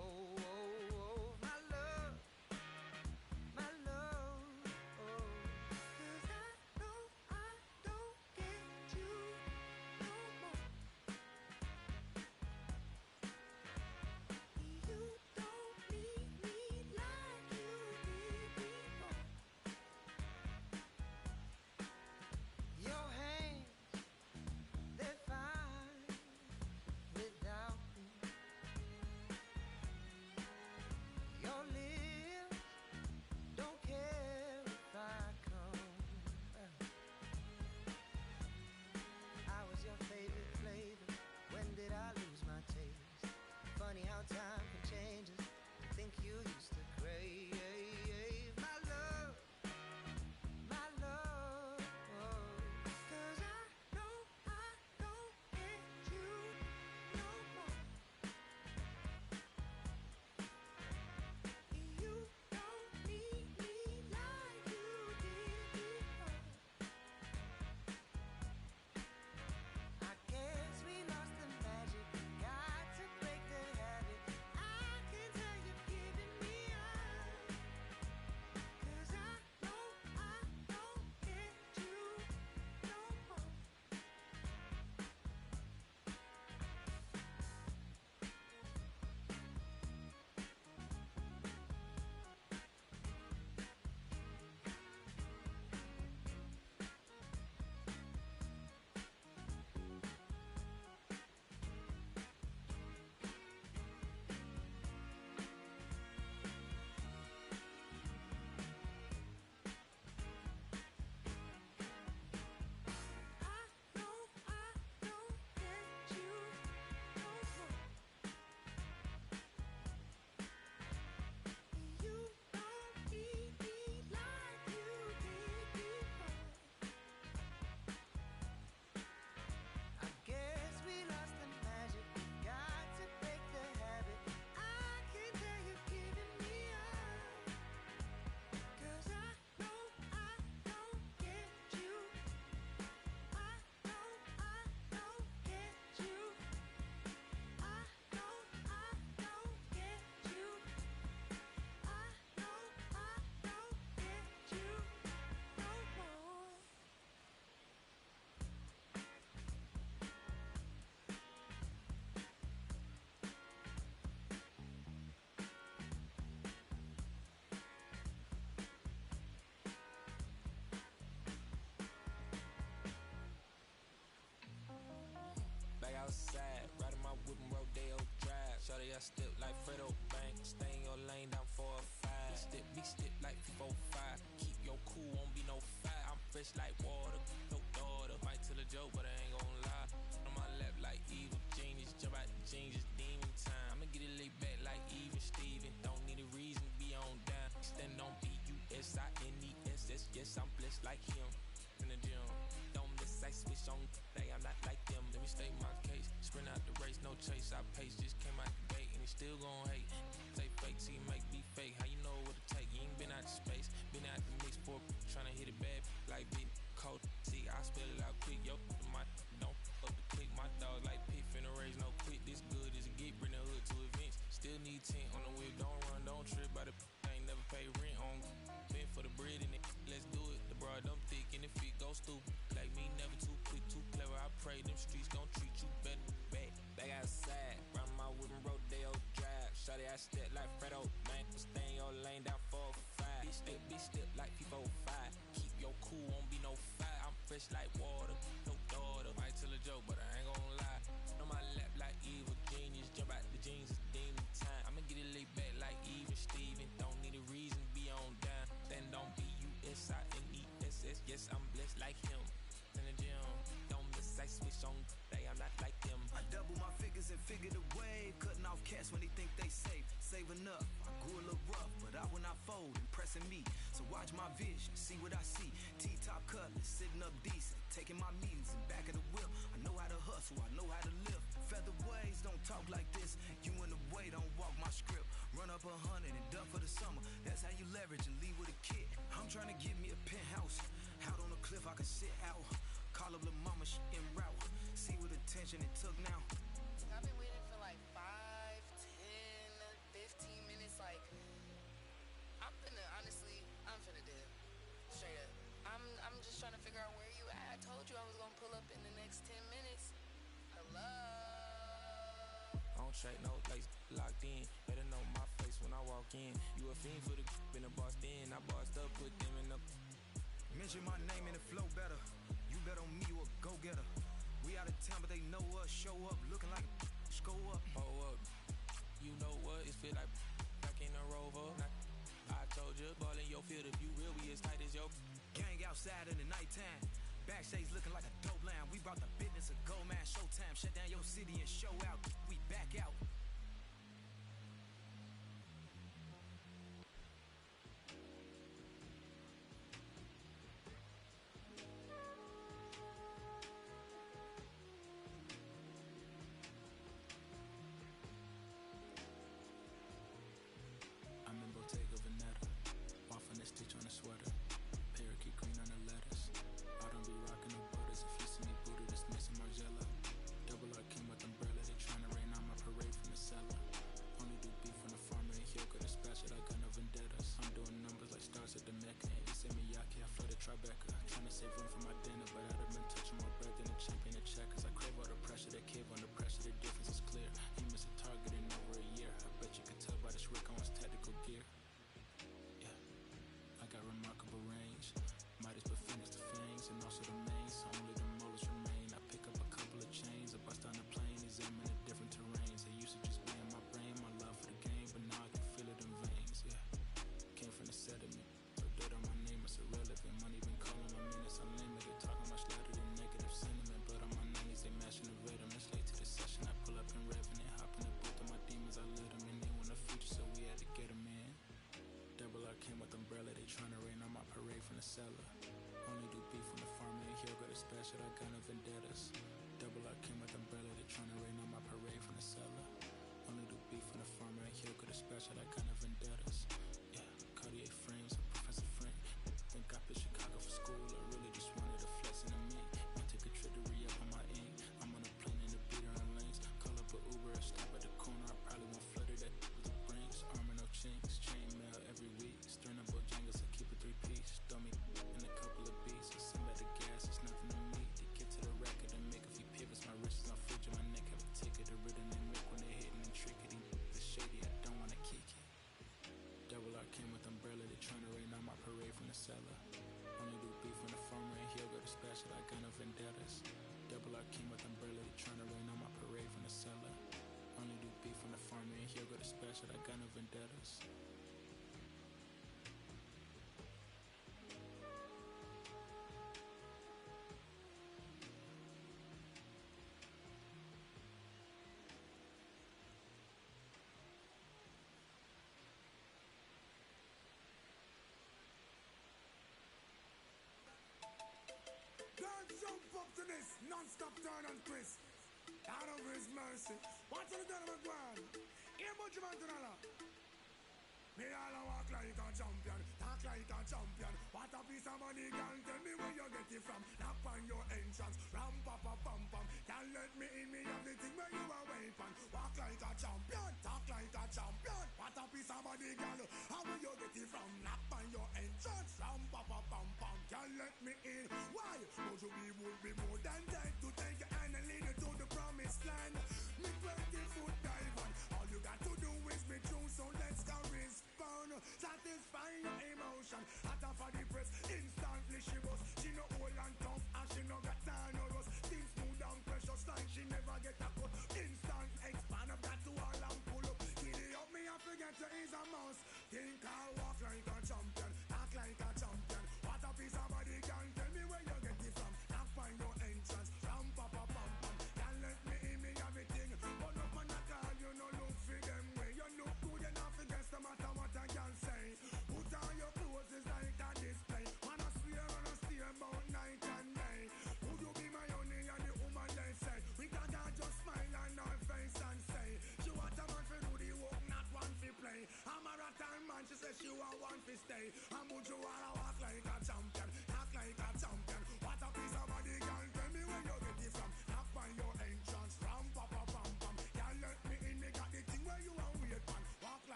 My love, my love. Oh, 'cause I know I don't get you no more. You don't need me like you did before. Your hands, they're fine without me. Your lips don't care if I come back. I was your favorite flavor. When did I lose my taste? Funny how time can change us. Think you used to crave my love, my love. Oh, 'cause I know I don't get you no more. You don't need me like you did before. I guess we lost the magic. Got to break the habit. I can tell you're giving me up. 'Cause I know I don't get you no more. I know I don't get you no more. You don't need me like you did before. I guess we lost the magic. Got to break the habit. I can tell you're giving me up. 'Cause I know I don't get you. I know I don't get you. I know I don't get you. I know I don't get you no more. Back outside, riding my whip and Rodeo Drive. Shorty, I step like Fredo Bank. Stay in your lane down 4 or 5. Big step like 4-5. Keep your cool, won't be no fire. I'm fresh like water, no daughter. Might tell a joke, but I ain't gon' lie. On my lap like evil genius. Jump out the jeans, it's demon time. I'ma get it laid back like even Steven. Don't need a reason to be on down. Stand on BUSINESS. Yes, I'm blessed like him. In the gym, don't miss, I switch on. I'm not like them. Let me state my case. Sprint out the race, no chase. I pace, just came out the gate, and he still gon' hate. Say fake, see make me fake. How you know what to take? You ain't been out the space, been out the mix for tryna hit it bad like big cold. See, I spell it out quick. Yo, my don't up the click. My dog like pit finna raise no quick. This good as it get. Bring the hood to events. Still need tent on the whip. Don't run, don't trip. By the ain't never pay rent on. Been for the bread and it. Let's do it. The broad them thick and if it go stupid. Like me, never too quick, too clever. I pray them streets gon' treat you better. Back outside, run my whip and Rodeo Drive. Shorty, I step like Fredo Bank. Stay in your lane down 4-5. Big step like 4-5. Keep your cool, won't be no fire. I'm fresh like water, no daughter. Might tell a joke, but I ain't gon' lie. On my lap like evil genius. Jump out the jeans, it's demon time. I'ma get it laid back like even Steven. Don't need a reason to be on down. Stand on BUSINESS. Yes, I'm blessed like him. In the gym, don't miss, I switch on. I'm not like them. I double my figures and figure the wave. Cutting off cats when they think they safe. Saving up, I grew a little rough, but I will not fold, impressing me. So watch my vision, see what I see. T-top cutlass, sitting up decent. Taking my meetings in back of the whip. I know how to hustle, I know how to lift. Featherweights don't talk like this. You in the way, don't walk my script. Run up 100 and duck for the summer. That's how you leverage and leave with a kid. I'm trying to get me a penthouse. Out on a cliff I can sit out. Call up little mama, she en route. See what attention it took now. I've been waiting for like 5, 10, 15 minutes. Like, I'm finna dip. Straight up. I'm just trying to figure out where you at. I told you I was gonna pull up in the next 10 minutes. Hello? I don't track no place, locked in. Better know my face when I walk in. You a fiend for the been a boss then. I bossed up, put them in the. Mention my name and it flow better. You bet on me, you a go-getter. We out of town, but they know us. Show up, looking like go up. Oh up. You know what? It feel like back in the Rover. I told you, ball in your field. If you real, we as tight as your. Gang outside in the nighttime. Backstage looking like a dope line. We brought the business of gold man. Showtime. Shut down your city and show out. We back out. I'm in Bottega Veneta. Off on this stitch on the sweater. Parakeet green on the lettuce. I don't be rocking no butters. If you see me booted, it's missing Margiela. Double R came with umbrella. They tryna rain on my parade from the cellar. Only do beef from the farmer and Hyoka. Dispatch it, I got no vendettas. I'm doing numbers like stars at the Mecca. And Issa Miyake, I flooded Tribeca. Tryna save room for my dinner, but I'd have been touching more bread than a champion of checkers. I crave all the pressure, they cave under pressure. The difference is clear. He missed a target in over a year. I bet you could tell by this Rick Owens tactical gear. Yeah, I got remarkable range. Midas but finish the fangs and also the mains. So only the molars remain. I pick up a couple of chains. I bust down the plane, examine the different terrains. They used to just be in my brain, my love for the game, but now I can feel it in veins. Yeah, came from the sediment. So dirt on my name, it's irrelevant. Money been calling my minutes unlimited. Talking much louder than negative sentiment. Blood on my knees, they mashing the rhythm. It's late to the session. I pull up in revenant, hop in the booth of my demons. I let them in. They want the future, so we had to get them in. Double R came with umbrella. They tryna rain on my parade from the cellar. Only do beef from the farmer and Hyoga. Dispatch it, I got no vendettas. Double R came with umbrella. They tryna rain on my parade from the cellar. Only do beef from the farmer and Hyoga. Dispatch it, I got no vendettas. Yeah, Cartier frames, a professor frame. Think I played Chicago for school. I really just wanted a flex in the meat. I take a trip to re-up on my ink. I'm on a plane in the beater on lanes. Call up a Uber, stop at the corner. I probably won't flutter that with the brains. Armor no chinks, chain mail every week. Stern up Bojangles, I keep it 3-piece. Throw me in a couple of beats. Send back the gas, it's nothing to me. To get to the record and make a few pivots. My wrist is on fridge and my neck have a ticket. The rhythm and Mick when they hitting and trickety. The shady, I don't wanna kick it. Double R came with umbrella. They tryna rain on my parade from the cellar. Only do beef from the farmer and Hyoga. Dispatch it, I got no vendettas. Double R came with umbrella. They tryna rain on my parade from the cellar. Only do beef from the farmer and Hyoga. Dispatch it, I got no vendettas. God jump up to this non-stop turn and twist. Out of his mercy. What's the done of a ground? Here, bunch of man to the me all a walk like a champion, talk like a champion. What a piece of money, girl, tell me where you get it from. Knock on your entrance, ram pa pa pam pam. Can't let me in, me have the thing where you are waiting. Walk like a champion, talk like a champion. What a piece of money, girl, how will you get it from? Knock on your entrance, ram pa pa pam pam. Can't let me in, why? But you would be more than dead to take your hand and lead you to the promised land. Me 20-foot dive on, all you got to do is be true, so let's go respond. Satisfy your emotion, hot off of the press, instantly she was. She no old and tough and she no got time no rust. Things smooth and precious like she never get a cut.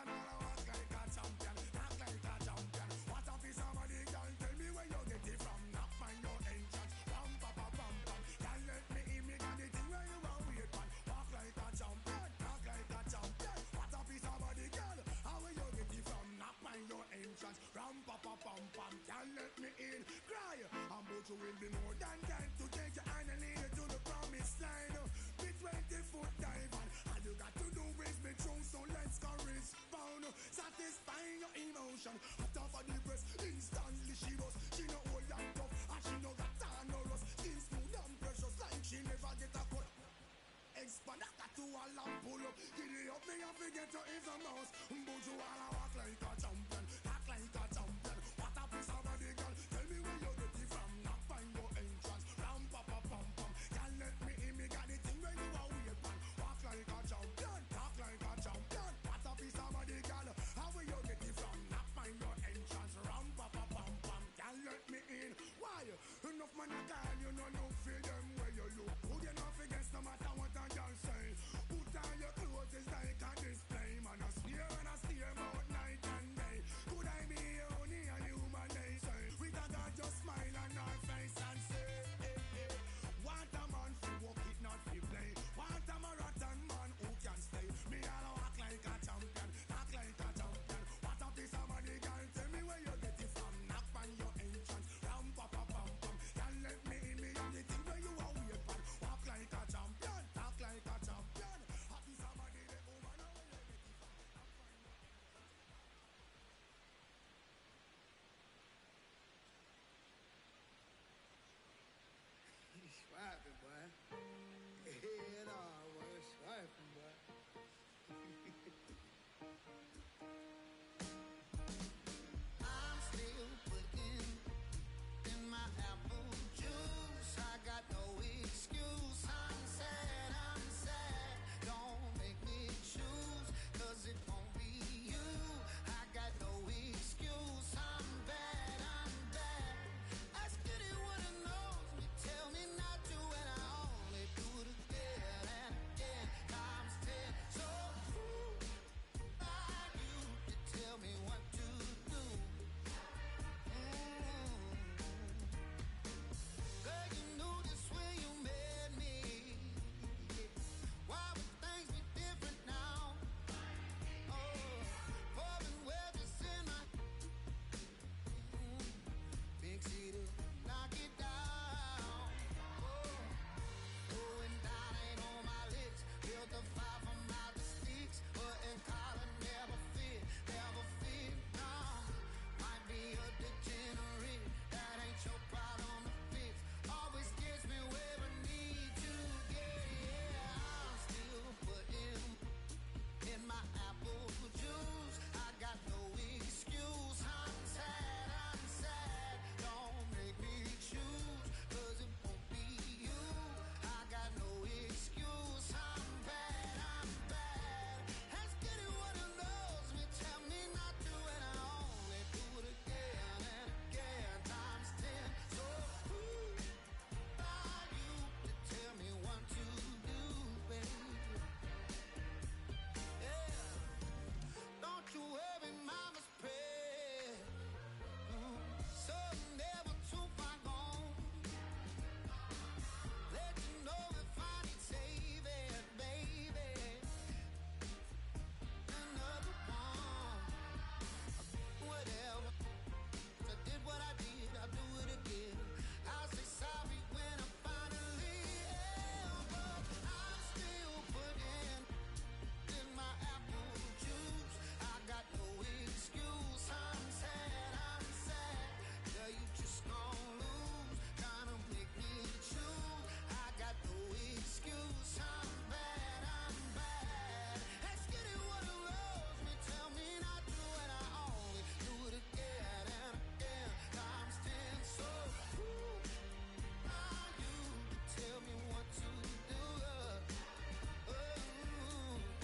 and all I was like a champion.